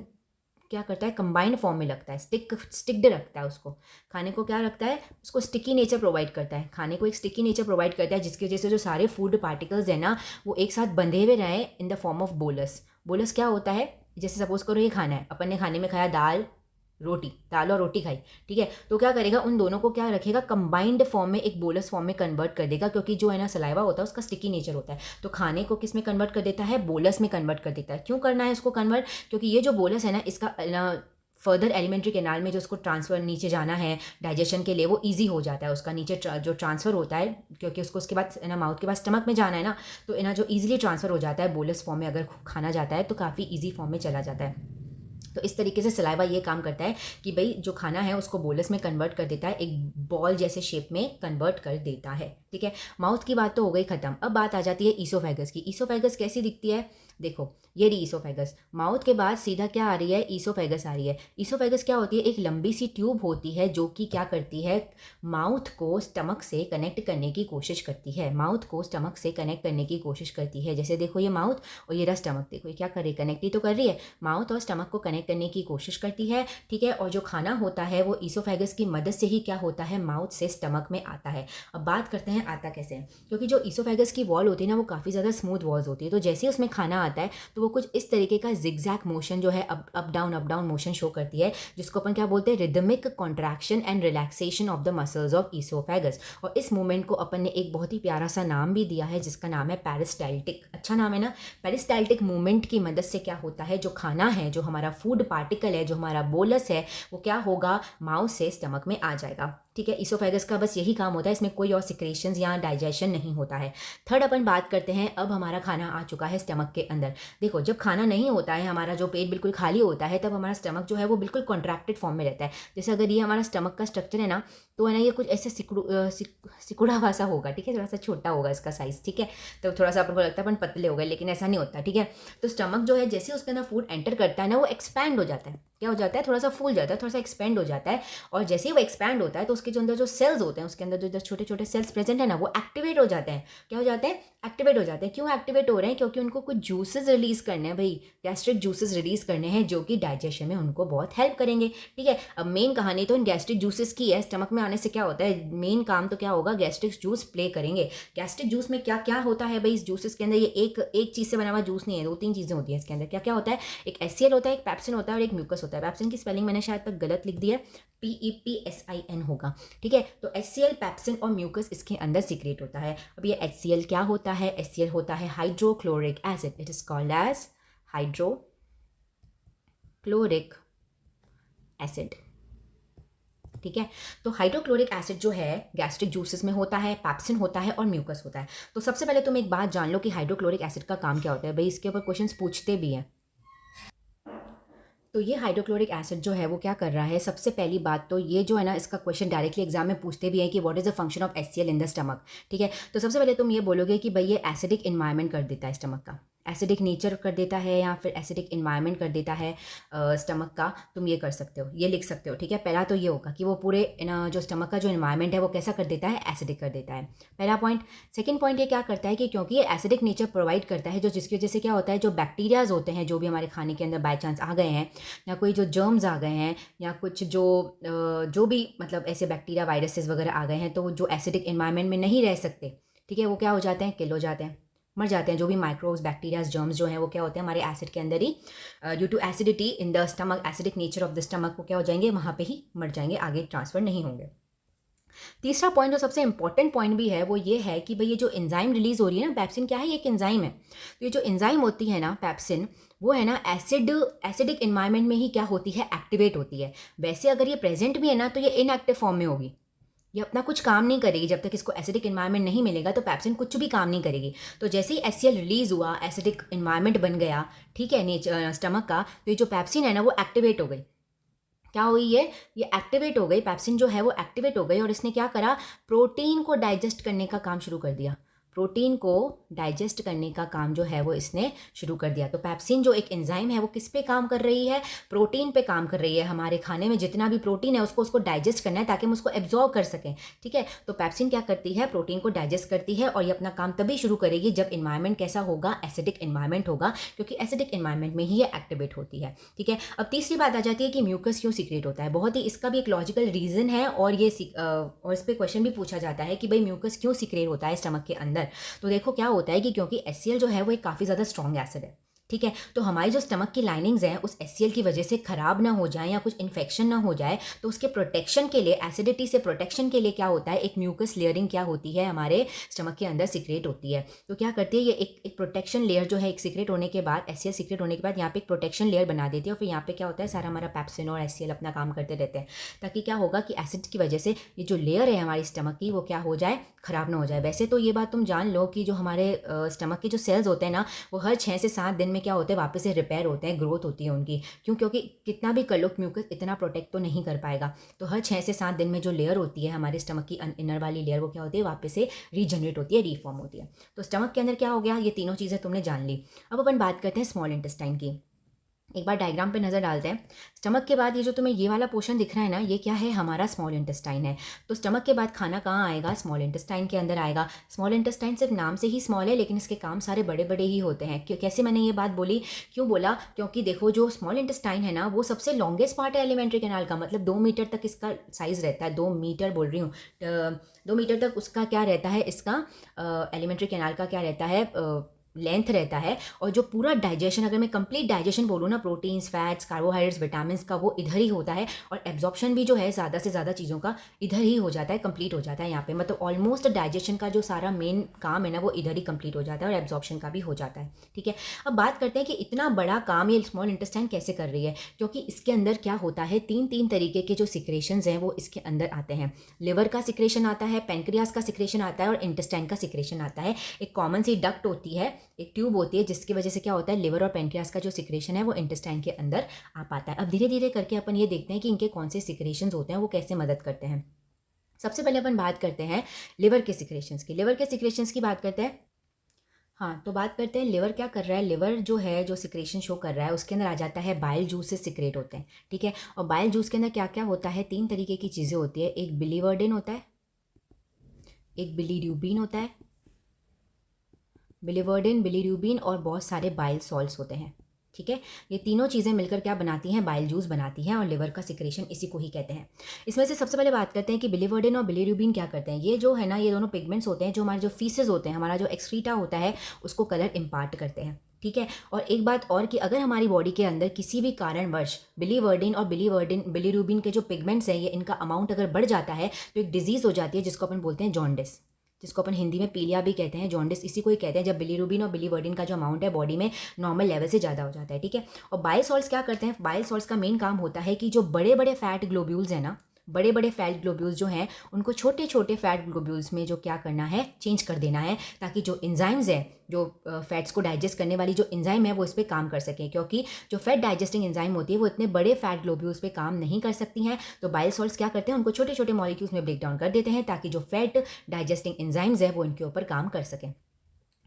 Speaker 1: क्या करता है, कंबाइंड फॉर्म में लगता है, स्टिक्ड रखता है उसको। खाने को क्या रखता है, उसको स्टिकी नेचर प्रोवाइड करता है। खाने को एक स्टिकी नेचर प्रोवाइड करता है, जिसकी वजह से जो सारे फूड पार्टिकल्स है ना वो एक साथ बंधे हुए रहें in the form of bolus. Bolus क्या होता है, जैसे सपोज करो ये खाना है, अपन ने खाने में खाया दाल और रोटी खाई। ठीक है, तो क्या करेगा, उन दोनों को क्या रखेगा, कंबाइंड फॉर्म में, एक बोलस फॉर्म में कन्वर्ट कर देगा, क्योंकि जो है ना सलाइवा होता है उसका स्टिकी नेचर होता है। तो खाने को किस में कन्वर्ट कर देता है, बोलस में कन्वर्ट कर देता है। क्यों करना है इसको कन्वर्ट, क्योंकि ये जो बोलस है ना इसका फर्दर एलिमेंट्री कैनाल में जो उसको ट्रांसफ़र नीचे जाना है डाइजेशन के लिए, वो इजी हो जाता है उसका नीचे जो ट्रांसफ़र होता है, क्योंकि उसको उसके बाद ना माउथ के बाद स्टमक में जाना है ना, तो ना जो इजीली ट्रांसफ़र हो जाता है बोलस फॉर्म में अगर खाना जाता है तो काफ़ी इजी फॉर्म में चला जाता है। तो इस तरीके से सलाइवा ये काम करता है कि भाई जो खाना है उसको बोलस में कन्वर्ट कर देता है, एक बॉल जैसे शेप में कन्वर्ट कर देता है। ठीक है, माउथ की बात तो हो गई ख़त्म। अब बात आ जाती है ईसोफेगस की। ईसोफेगस कैसी दिखती है, देखो ये रही ईसोफेगस। माउथ के बाद सीधा क्या आ रही है, ईसोफेगस आ रही है। ईसोफेगस क्या होती है, एक लंबी सी ट्यूब होती है जो कि क्या करती है, माउथ को स्टमक से कनेक्ट करने की कोशिश करती है। माउथ को स्टमक से कनेक्ट करने की कोशिश करती है। जैसे देखो ये माउथ और ये रहा स्टमक, देखो ये क्या कर रही है, कनेक्ट ही तो कर रही है, माउथ और स्टमक को कनेक्ट करने की कोशिश करती है। ठीक है, और जो खाना होता है वो ईसोफेगस की मदद से ही क्या होता है, माउथ से स्टमक में आता है। अब बात करते हैं आता कैसे है, क्योंकि जो ईसोफेगस की वॉल होती है ना वो काफ़ी ज़्यादा स्मूथ वॉल्स होती है। तो जैसे उसमें खाना आता है तो वो कुछ इस तरीके का जिगजैग मोशन जो है अप डाउन मोशन शो करती है, जिसको अपन क्या बोलते हैं, rhythmic contraction and relaxation of the muscles of oesophagus. और इस मूवमेंट को अपन ने एक बहुत ही प्यारा सा नाम भी दिया है जिसका नाम है पेरिस्टाल्टिक। अच्छा नाम है ना। पेरिस्टाल्टिक मूवमेंट की मदद से क्या होता है, जो खाना है, जो हमारा फूड पार्टिकल है, जो हमारा बोलस है, वो क्या होगा, माउथ से स्टमक में आ जाएगा। ठीक है, ईसोफेगस का बस यही काम होता है, इसमें कोई और सिक्रेशंस या डाइजेशन नहीं होता है। थर्ड अपन बात करते हैं, अब हमारा खाना आ चुका है स्टमक के अंदर। देखो, जब खाना नहीं होता है, हमारा जो पेट बिल्कुल खाली होता है, तब हमारा स्टमक जो है वो बिल्कुल कॉन्ट्रैक्टेड फॉर्म में रहता है। जैसे अगर ये हमारा स्टमक का स्ट्रक्चर है ना, तो है ना ये कुछ ऐसे सिकुड़ा हुआ सा होगा, ठीक है, थोड़ा सा छोटा होगा इसका साइज़, ठीक है। तो थोड़ा सा अपन को लगता है अपन पतले हो गए, लेकिन ऐसा नहीं होता, ठीक है। तो स्टमक जो है जैसे उसके अंदर फूड एंटर करता है ना, वो एक्सपैंड हो जाता है। क्या हो जाता है? थोड़ा सा फूल जाता है, थोड़ा सा एक्सपेंड हो जाता है। और जैसे ही वो एक्सपैंड होता है तो उसके जो अंदर जो सेल्स होते हैं, उसके अंदर जो छोटे छोटे सेल्स प्रेजेंट है ना, वो एक्टिवेट हो जाते हैं। क्या हो जाते हैं? एक्टिवेट हो जाते हैं। क्यों एक्टिवेट हो रहे हैं? क्योंकि उनको कुछ जूसेस रिलीज करने हैं भाई, गैस्ट्रिक जूसेस रिलीज करने हैं, जो कि डाइजेशन में उनको बहुत हेल्प करेंगे, ठीक है। अब मेन कहानी तो इन गैस्ट्रिक जूसेस की है। स्टमक में आने से क्या होता है, मेन काम तो क्या होगा, गैस्ट्रिक जूस प्ले करेंगे। गैस्ट्रिक जूस में क्या क्या होता है भाई, इस जूसेस के अंदर? ये एक चीज़ से बना हुआ जूस नहीं है, 2-3 चीज़ें होती हैं इसके अंदर। क्या क्या होता है? एक एचसीएल होता है, एक पेप्सिन होता है और एक म्यूकस होता है। पेप्सिन की स्पेलिंग मैंने शायद तक गलत लिख दी है, PEPSIN होगा, ठीक है। तो HCl, पेप्सिन और म्यूकस इसके अंदर सीक्रेट होता है। अब ये HCl क्या होता है? HCl होता है hydrochloric acid. It is called as hydrochloric acid, ठीक है। तो हाइड्रोक्लोरिक एसिड जो है गैस्ट्रिक जूसेस में होता है, पेप्सिन होता है और म्यूकस होता है। तो सबसे पहले तुम एक बात जान लो कि हाइड्रोक्लोरिक एसिड का काम क्या होता है भाई, इसके ऊपर क्वेश्चंस पूछते भी हैं। तो ये हाइड्रोक्लोरिक एसिड जो है वो क्या कर रहा है, सबसे पहली बात तो ये जो है ना, इसका क्वेश्चन डायरेक्टली एग्जाम में पूछते भी हैं कि what is the function of HCl in the stomach, ठीक है। तो सबसे पहले तुम ये बोलोगे कि भाई ये एसिडिक इन्वायरमेंट कर देता है स्टमक का, एसिडिक नेचर कर देता है या फिर एसिडिक इन्वायरमेंट कर देता है स्टमक का। तुम ये कर सकते हो, ये लिख सकते हो, ठीक है। पहला तो ये होगा कि वो पूरे जो स्टमक का जो इन्वायरमेंट है वो कैसा कर देता है, एसिडिक कर देता है, पहला पॉइंट। सेकंड पॉइंट ये क्या करता है कि क्योंकि ये एसिडिक नेचर प्रोवाइड करता है, जो जिसकी वजह से क्या होता है, जो बैक्टीरियाज होते हैं जो भी हमारे खाने के अंदर बाय चांस आ गए हैं, या कोई जो जर्म्स आ गए हैं, या कुछ जो भी मतलब ऐसे बैक्टीरिया वायरसेस वगैरह आ गए हैं, तो जो एसिडिक इन्वायरमेंट में नहीं रह सकते, ठीक है, वो क्या हो जाते हैं, किल हो जाते हैं, मर जाते हैं। जो भी माइक्रोब्स, बैक्टीरियाज, जर्म्स जो हैं वो क्या होते हैं हमारे एसिड के अंदर ही, due to acidity in the stomach, acidic nature of the stomach, वो क्या हो जाएंगे, वहाँ पे ही मर जाएंगे, आगे ट्रांसफर नहीं होंगे। तीसरा पॉइंट जो सबसे इंपॉर्टेंट पॉइंट भी है वो ये है कि भाई ये जो एंजाइम रिलीज हो रही है ना, पेप्सिन क्या है, ये एक एंजाइम है। तो ये जो एंजाइम होती है ना पेप्सिन, वो है ना एसिडिक इन्वायरमेंट में ही क्या होती है, एक्टिवेट होती है। वैसे अगर ये प्रेजेंट भी है ना, तो ये इनएक्टिव फॉर्म में होगी, ये अपना कुछ काम नहीं करेगी जब तक इसको एसिडिक इन्वायरमेंट नहीं मिलेगा, तो पेप्सिन कुछ भी काम नहीं करेगी। तो जैसे ही HCl रिलीज हुआ, एसिडिक इन्वायरमेंट बन गया, ठीक है, नेचर स्टमक का, तो ये जो पेप्सिन है ना वो एक्टिवेट हो गई। क्या हुई ये एक्टिवेट हो गई, पेप्सिन जो है वो एक्टिवेट हो गई, और इसने क्या करा, प्रोटीन को डाइजेस्ट करने का काम शुरू कर दिया। प्रोटीन को डाइजेस्ट करने का काम जो है वो इसने शुरू कर दिया। तो पेप्सिन जो एक एंजाइम है वो किस पे काम कर रही है, प्रोटीन पे काम कर रही है। हमारे खाने में जितना भी प्रोटीन है उसको डाइजेस्ट करना है ताकि हम उसको एब्जॉर्ब कर सकें, ठीक है। तो पेप्सिन क्या करती है, प्रोटीन को डाइजेस्ट करती है, और ये अपना काम तभी शुरू करेगी जब इन्वायरमेंट कैसा होगा, एसिडिक इन्वायरमेंट होगा, क्योंकि एसिडिक इन्वायरमेंट में ही ये एक्टिवेट होती है, ठीक है। अब तीसरी बात आ जाती है कि म्यूकस क्यों सीक्रेट होता है। बहुत ही इसका भी एक लॉजिकल रीजन है, और ये और इस पर क्वेश्चन भी पूछा जाता है कि भाई म्यूकस क्यों सीक्रेट होता है स्टमक के अंदर। तो देखो क्या होता है कि क्योंकि HCl जो है वो एक काफ़ी ज़्यादा स्ट्रॉन्ग एसिड है, ठीक है। तो हमारी जो स्टमक की लाइनिंग्स हैं उस HCl की वजह से ख़राब ना हो जाए या कुछ इन्फेक्शन ना हो जाए, तो उसके प्रोटेक्शन के लिए, एसिडिटी से प्रोटेक्शन के लिए क्या होता है, एक म्यूकस लेयरिंग क्या होती है हमारे स्टमक के अंदर सीक्रेट होती है। तो क्या करती है ये, एक प्रोटेक्शन लेयर जो है, एक सीक्रेट होने के बाद, HCl सीक्रेट होने के बाद यहाँ पे एक प्रोटेक्शन लेयर बना देती है, और फिर यहाँ पे क्या होता है, सारा हमारा पेप्सिन और HCl अपना काम करते रहते हैं, ताकि क्या होगा कि एसिड की वजह से ये जो लेयर है हमारी स्टमक की वो क्या हो जाए, ख़राब ना हो जाए। वैसे तो ये बात तुम जान लो कि जो हमारे स्टमक के जो सेल्स होते हैं ना, वो हर 6 से 7 दिन में क्या होते हैं, वापस से रिपेयर होते हैं, ग्रोथ होती है उनकी। क्यों? क्योंकि कितना भी कर लो म्यूकस इतना प्रोटेक्ट तो नहीं कर पाएगा। तो हर 6 से 7 दिन में जो लेयर होती है हमारे स्टमक की इनर वाली लेयर, वो क्या होती है, वापस से रीजनरेट होती है, रीफॉर्म होती है। तो स्टमक के अंदर क्या हो गया, ये तीनों चीज़ें तुमने जान ली। अब अपन बात करते हैं स्मॉल इंटेस्टाइन की। एक बार डायग्राम पे नज़र डालते हैं। स्टमक के बाद ये जो तुम्हें ये वाला पोर्शन दिख रहा है ना, ये क्या है, हमारा स्मॉल इंटेस्टाइन है। तो स्टमक के बाद खाना कहाँ आएगा, स्मॉल इंटेस्टाइन के अंदर आएगा। स्मॉल इंटेस्टाइन सिर्फ नाम से ही स्मॉल है, लेकिन इसके काम सारे बड़े बड़े ही होते हैं। कैसे मैंने ये बात बोली, क्यों बोला, क्योंकि देखो जो स्मॉल इंटेस्टाइन है ना, वो सबसे लॉन्गेस्ट पार्ट है एलिमेंट्री कैनाल का, मतलब 2 मीटर तक इसका साइज़ रहता है। 2 मीटर बोल रही हूँ, 2 मीटर तक उसका क्या रहता है, इसका एलिमेंट्री कैनाल का क्या रहता है, लेंथ रहता है, और जो पूरा डाइजेशन, अगर मैं कंप्लीट डाइजेशन बोलूँ ना, प्रोटीन्स, फैट्स, कार्बोहाइड्रेट्स, विटामिन्स का, वो इधर ही होता है, और एब्जॉर्प्शन भी जो है ज़्यादा से ज़्यादा चीज़ों का इधर ही हो जाता है, कंप्लीट हो जाता है यहाँ पे। मतलब ऑलमोस्ट डाइजेशन का जो सारा मेन काम है ना, वो इधर ही कंप्लीट हो जाता है, और एब्जॉर्प्शन का भी हो जाता है। ठीक है, अब बात करते हैं कि इतना बड़ा काम ये स्मॉल इंटेस्टाइन कैसे कर रही है, क्योंकि इसके अंदर क्या होता है, तीन तरीके के जो सिक्रेशंस हैं वो इसके अंदर आते हैं। लिवर का सिक्रेशन आता है, पेनक्रियास का सिक्रेशन आता है, और इंटेस्टाइन का सिक्रेशन आता है। एक कॉमन सी डक्ट होती है, एक ट्यूब होती है, जिसकी वजह से क्या होता है, लिवर और पेनक्रियास का जो सिक्रेशन है वो इंटेस्टाइन के अंदर आ पाता है। अब धीरे धीरे करके अपन ये देखते हैं कि इनके कौन से सिक्रेशंस होते हैं, वो कैसे मदद करते हैं। सबसे पहले अपन बात करते हैं लिवर के सिक्रेशंस की। लिवर के सिक्रेशंस की बात करते हैं। हाँ, तो बात करते हैं लिवर क्या कर रहा है। लिवर जो है, जो सिक्रेशन शो कर रहा है, उसके अंदर आ जाता है बाइल जूस से सिक्रेट होते हैं। ठीक है, और बाइल जूस के अंदर क्या क्या होता है, 3 तरीके की चीज़ें होती है। एक बिलीवर्डिन होता है, एक बिलीरुबिन होता है, बिलीवर्डिन, बिलीरुबिन, और बहुत सारे बाइल सॉल्ट्स होते हैं। ठीक है, ये तीनों चीज़ें मिलकर क्या बनाती हैं, बाइल जूस बनाती हैं, और लिवर का सिक्रेशन इसी को ही कहते हैं। इसमें से सबसे पहले बात करते हैं कि बिलीवर्डिन और बिलीरुबिन क्या करते हैं। ये जो है ना, ये दोनों पिगमेंट्स होते हैं जो हमारे जो फीसेस होते हैं, हमारा जो एक्सक्रीटा होता है, उसको कलर इम्पार्ट करते हैं। ठीक है, और एक बात और कि अगर हमारी बॉडी के अंदर किसी भी कारणवश बिलीवर्डिन और बिलीरुबिन के जो पिगमेंट्स हैं, ये इनका अमाउंट अगर बढ़ जाता है, तो एक डिजीज़ हो जाती है जिसको अपन बोलते हैं जॉन्डिस, जिसको अपन हिंदी में पीलिया भी कहते हैं, जॉन्डिस इसी को ही कहते हैं, जब बिलीरुबिन और बिलीवर्डिन का जो अमाउंट है बॉडी में नॉर्मल लेवल से ज़्यादा हो जाता है। ठीक है, और बाइल सॉल्ट्स क्या करते हैं, बाइल सॉल्ट्स का मेन काम होता है कि जो बड़े बड़े फैट ग्लोब्यूल्स हैं ना, बड़े बड़े फैट ग्लोब्यूल्स जो हैं, उनको छोटे छोटे फैट ग्लोब्यूल्स में जो क्या करना है, चेंज कर देना है, ताकि जो एंजाइम्स है, जो फैट्स को डाइजेस्ट करने वाली जो एंजाइम है, वो इस पर काम कर सकें। क्योंकि जो फैट डाइजेस्टिंग एंजाइम होती है, वो इतने बड़े फैट ग्लोब्यूल्स पे काम नहीं कर सकती हैं, तो बाइल सॉल्ट्स क्या करते हैं, उनको छोटे छोटे मॉलिक्यूल्स में ब्रेक डाउन कर देते हैं, ताकि जो फैट डाइजेस्टिंग एंजाइम्स है वो इनके ऊपर काम कर सकें।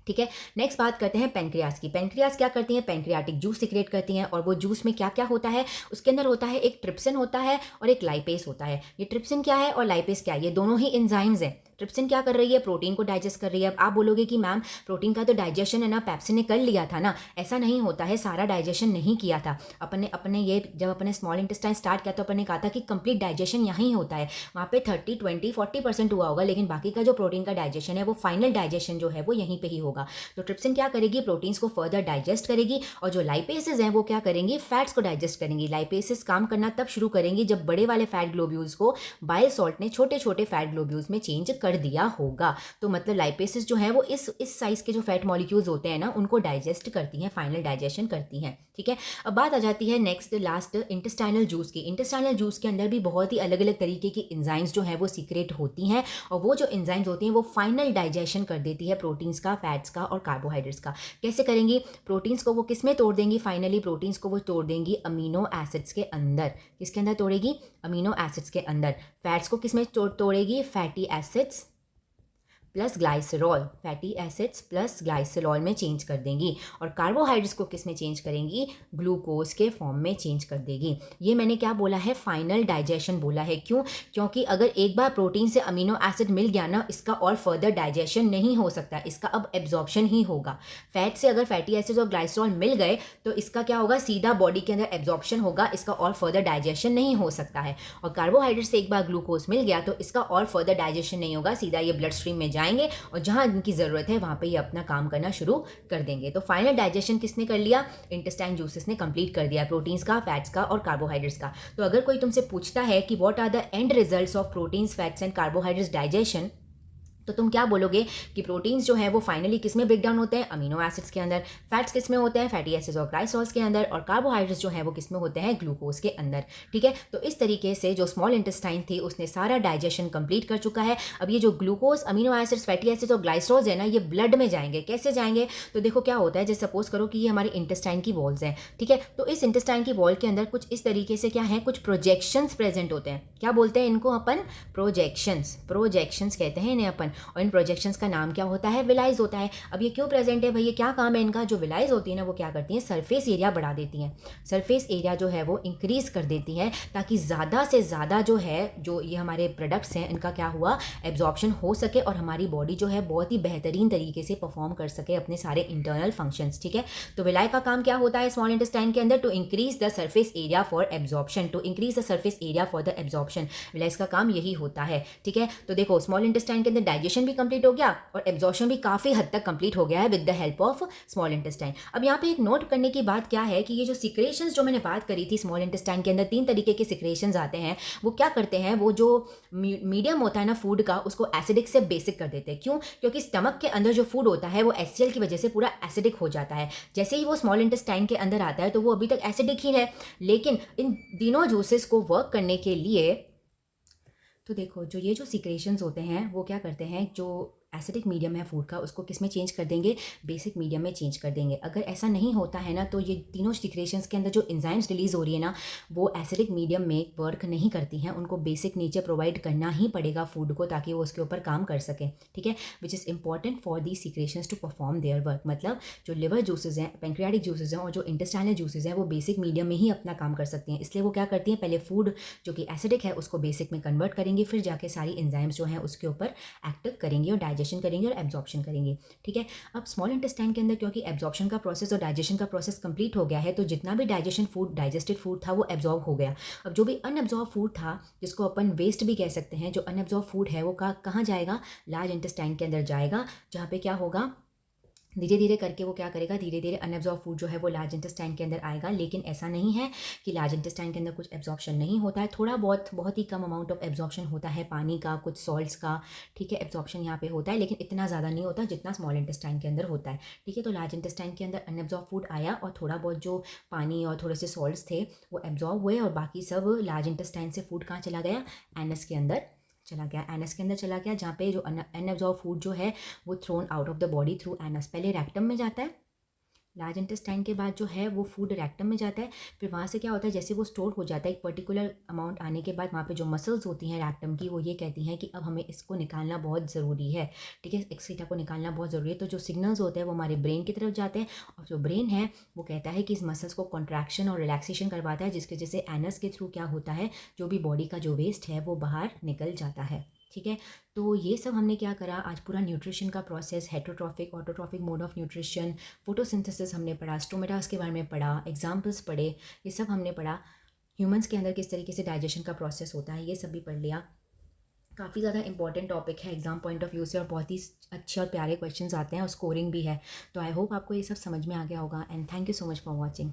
Speaker 1: ठीक है, नेक्स्ट बात करते हैं पेनक्रियास की। पेनक्रियास क्या करती हैं, पेनक्रियाटिक जूस सिक्रेट करती हैं, और वो जूस में क्या क्या होता है, उसके अंदर होता है एक ट्रिप्सिन होता है और एक लाइपेस होता है। ये ट्रिप्सिन क्या है और लाइपेस क्या है, ये दोनों ही एंजाइम्स हैं। ट्रिप्सिन क्या कर रही है, प्रोटीन को डाइजेस्ट कर रही है। अब आप बोलोगे कि मैम प्रोटीन का तो डाइजेशन है ना, पेप्सिन ने कर लिया था ना, ऐसा नहीं होता है, सारा डाइजेशन नहीं किया था। अपने ये जब अपने स्मॉल इंटेस्टाइन स्टार्ट किया तो अपन ने कहा था कि कंप्लीट डाइजेशन यहीं होता है, वहाँ पे 30, 20, 40% हुआ होगा, लेकिन बाकी का जो प्रोटीन का डाइजेशन है, वो फाइनल डाइजेशन जो है वो यहीं पर ही होगा। तो ट्रिप्सिन क्या करेगी, प्रोटीन्स को फर्दर डाइजेस्ट करेगी, और जो लाइपेसेस हैं वो क्या करेंगी, फैट्स को डाइजेस्ट करेंगी। लाइपेसेस काम करना तब शुरू करेंगी जब बड़े वाले फैट ग्लोब्यूल्स को बाइल सॉल्ट ने छोटे छोटे फैट ग्लोब्यूल्स में चेंज कर दिया होगा। तो मतलब लाइपेसेस जो है वो इस साइज के जो फैट मॉलिक्यूल्स होते हैं ना, उनको डाइजेस्ट करती हैं, फाइनल डाइजेशन करती हैं। ठीक है, अब बात आ जाती है नेक्स्ट लास्ट इंटेस्टाइनल जूस की। इंटेस्टाइनल जूस के अंदर भी बहुत ही अलग अलग तरीके की एंजाइम्स जो है वो सीक्रेट होती हैं, और वो जो एंजाइम्स होती हैं वो फाइनल डाइजेशन कर देती है प्रोटीन्स का, फैट्स का और कार्बोहाइड्रेट्स का। कैसे करेंगी, प्रोटीन्स को वो किस में तोड़ देंगी, फाइनली प्रोटीन्स को वो तोड़ देंगी अमीनो एसिड्स के अंदर। किसके अंदर तोड़ेगी, अमीनो एसिड्स के अंदर। फैट्स को किस में तोड़ेगी, fatty acids plus glycerol, fatty acids plus glycerol में चेंज कर देंगी। और कार्बोहाइड्रेट्स को किस में चेंज करेंगी, ग्लूकोज के फॉर्म में चेंज कर देगी। ये मैंने क्या बोला है, फाइनल डाइजेशन बोला है। क्यों, क्योंकि अगर एक बार प्रोटीन से अमीनो एसिड मिल गया ना, इसका और फर्दर डाइजेशन नहीं हो सकता, इसका अब एब्जॉर्प्शन ही होगा। फैट से अगर फैटी एसिड्स और ग्लाइसरॉल मिल गए तो इसका क्या होगा, सीधा बॉडी के अंदर एब्जॉर्प्शन होगा, इसका और फर्दर डाइजेशन नहीं हो सकता है। और कार्बोहाइड्रेट से एक बार ग्लूकोज मिल गया तो इसका और फर्दर डाइजेशन नहीं होगा, सीधा ये ब्लड स्ट्रीम में जाएंगे और जहां इनकी ज़रूरत है वहां पे ये अपना काम करना शुरू कर देंगे। तो फाइनल डाइजेशन किसने कर लिया, इंटेस्टाइन जूसेस ने कंप्लीट कर दिया, प्रोटीन्स का, फैट्स का और कार्बोहाइड्रेट्स का। तो अगर कोई तुमसे पूछता है कि what are the end results of proteins, fats and carbohydrates digestion, तो तुम क्या बोलोगे कि प्रोटीन्स जो है वो फाइनली किस में ब्रेक डाउन होते हैं, अमीनो एसिड्स के अंदर। फैट्स किस में होते हैं, फैटी एसिड्स और ग्लाइसोल्स के अंदर। और कार्बोहाइड्रेट्स जो है वो किस में होते हैं, ग्लूकोज के अंदर। ठीक है, तो इस तरीके से जो स्मॉल इंटेस्टाइन थी उसने सारा डाइजेशन कंप्लीट कर चुका है। अब ये जो glucose, amino acids, fatty acids और ग्लाइसोल्स है ना, ये ब्लड में जाएंगे। कैसे जाएंगे, तो देखो क्या होता है, जैसे सपोज करो कि ये हमारी इंटेस्टाइन की वॉल्स हैं। ठीक है, तो इस इंटेस्टाइन की वॉल के अंदर कुछ इस तरीके से क्या है, कुछ प्रोजेक्शंस प्रेजेंट होते हैं। क्या बोलते हैं इनको अपन, प्रोजेक्शंस कहते हैं इन्हें अपन। और इन प्रोजेक्शंस का नाम क्या होता है, विलाइज होता है। अब ये क्यों प्रेजेंट है भैया, क्या काम है इनका, जो विलाइज होती है ना वो क्या करती हैं, सरफेस एरिया बढ़ा देती हैं। सरफेस एरिया जो है वो इंक्रीज कर देती हैं, ताकि ज़्यादा से ज़्यादा जो है, जो ये हमारे प्रोडक्ट्स हैं, इनका क्या हुआ, एब्जॉर्प्शन हो सके और हमारी बॉडी जो है बहुत ही बेहतरीन तरीके से परफॉर्म कर सके अपने सारे इंटरनल फंक्शंस। ठीक है, तो विलाई का काम क्या होता है स्मॉल इंटेस्टाइन के अंदर, to increase the surface area for absorption, to increase the surface area for the absorption. Villi का काम यही होता है। ठीक है, तो देखो स्मॉल इंटेस्टाइन के अंदर डाइजेशन भी कंप्लीट हो गया और एब्जॉर्प्शन भी काफ़ी हद तक कंप्लीट हो गया है with the help of small intestine. अब यहाँ पे एक नोट करने की बात क्या है कि ये जो सिक्रेशंस जो मैंने बात करी थी स्मॉल इंटेस्टाइन के अंदर 3 तरीके के सिक्रेशंस आते हैं, वो क्या करते हैं, वो जो मीडियम होता है ना फूड का, उसको एसिडिक से बेसिक कर देते हैं। क्यों? क्योंकि स्टमक के अंदर जो फूड होता है वो HCl की वजह से पूरा एसिडिक हो जाता है। जैसे ही वो स्मॉल इंटेस्टाइन के अंदर आता है तो वो अभी तक एसिडिक ही है, लेकिन इन तीनों जूसेस को वर्क करने के लिए, तो देखो जो ये जो सिक्रेशंस होते हैं वो क्या करते हैं, जो एसिडिक मीडियम है फूड का उसको किस में चेंज कर देंगे, बेसिक मीडियम में चेंज कर देंगे। अगर ऐसा नहीं होता है ना तो ये तीनों सिक्रेशंस के अंदर जो एंजाइम्स रिलीज हो रही है ना वो एसिडिक मीडियम में वर्क नहीं करती हैं, उनको बेसिक नेचर प्रोवाइड करना ही पड़ेगा फूड को ताकि वो उसके ऊपर काम कर सकें, ठीक है। Which is important for the secretions to perform their work. मतलब जो लिवर जूसेज हैं, पेंक्रियाटिक जूसेज हैं और जो इंटेस्टाइनल जूसेज हैं वो बेसिक मीडियम में ही अपना काम कर सकती हैं। इसलिए वो क्या करती हैं, पहले फूड जो कि एसिडिक है उसको बेसिक में कन्वर्ट करेंगे, फिर जाके सारी एंजाइम्स जो हैं उसके ऊपर एक्ट करेंगी और डाइजेशन करेंगे और एब्जॉर्प्शन करेंगे, ठीक है। अब स्मॉल इंटेस्टाइन के अंदर क्योंकि एब्जॉर्प्शन का प्रोसेस और डाइजेशन का प्रोसेस कंप्लीट हो गया है तो जितना भी डाइजेस्टेड फूड था वो एब्जॉर्ब हो गया। अब जो भी अनएब्जॉर्ब फूड था, जिसको अपन वेस्ट भी कह सकते हैं, जो अनएब्जॉर्ब फूड है वो कहाँ जाएगा, लार्ज इंटेस्टाइन के अंदर जाएगा, जहाँ पे क्या होगा, धीरे धीरे करके वो क्या करेगा, धीरे धीरे अनएब्जॉर्ब फूड जो है वो लार्ज इंटेस्टाइन के अंदर आएगा। लेकिन ऐसा नहीं है कि लार्ज इंटेस्टाइन के अंदर कुछ एब्जॉर्प्शन नहीं होता है, थोड़ा बहुत बहुत ही कम अमाउंट ऑफ एब्जॉर्प्शन होता है पानी का, कुछ सॉल्ट्स का, ठीक है, एब्जॉर्प्शन यहाँ पे होता है, लेकिन इतना ज़्यादा नहीं होता जितना स्मॉल इंटेस्टाइन के अंदर होता है, ठीक है। तो लार्ज इंटेस्टाइन के अंदर अनएब्जॉर्ब फूड आया और थोड़ा बहुत जो पानी और थोड़े से सॉल्ट्स थे वो एब्जॉर्ब हुए और बाकी सब लार्ज इंटेस्टाइन से फूड कहाँ चला गया, एनस के अंदर चला गया, एनस के अंदर चला गया, जहाँ पे जो अनएब्जॉर्ब फूड जो है वो thrown out of the body through anus. पहले रेक्टम में जाता है, लार्ज इंटेस्टाइन के बाद जो है वो फूड रेक्टम में जाता है, फिर वहाँ से क्या होता है, जैसे वो स्टोर हो जाता है एक पर्टिकुलर अमाउंट आने के बाद वहाँ पे जो मसल्स होती हैं रेक्टम की वो ये कहती हैं कि अब हमें इसको निकालना बहुत ज़रूरी है, ठीक है, एक्सीटा को निकालना बहुत ज़रूरी है। तो जो सिग्नल्स होते हैं वो हमारे ब्रेन की तरफ जाते हैं और जो ब्रेन है वो कहता है कि इस मसल्स को कॉन्ट्रैक्शन और रिलैक्सेशन करवाता है, जिसकी वजह से एनस के थ्रू क्या होता है, जो भी बॉडी का जो वेस्ट है वो बाहर निकल जाता है, ठीक है। तो ये सब हमने क्या करा आज, पूरा न्यूट्रिशन का process, heterotrophic autotrophic mode of nutrition, photosynthesis हमने पढ़ा, स्टोमेटास के बारे में पढ़ा, एग्जाम्पल्स पढ़े, ये सब हमने पढ़ा। ह्यूमंस के अंदर किस तरीके से डाइजेशन का प्रोसेस होता है ये सब भी पढ़ लिया। काफ़ी ज़्यादा इंपॉर्टेंट टॉपिक है एग्जाम पॉइंट ऑफ व्यू से और बहुत ही अच्छे और प्यारे क्वेश्चंस आते हैं और स्कोरिंग भी है। तो आई होप आपको ये सब समझ में आ गया होगा and thank you so much for watching.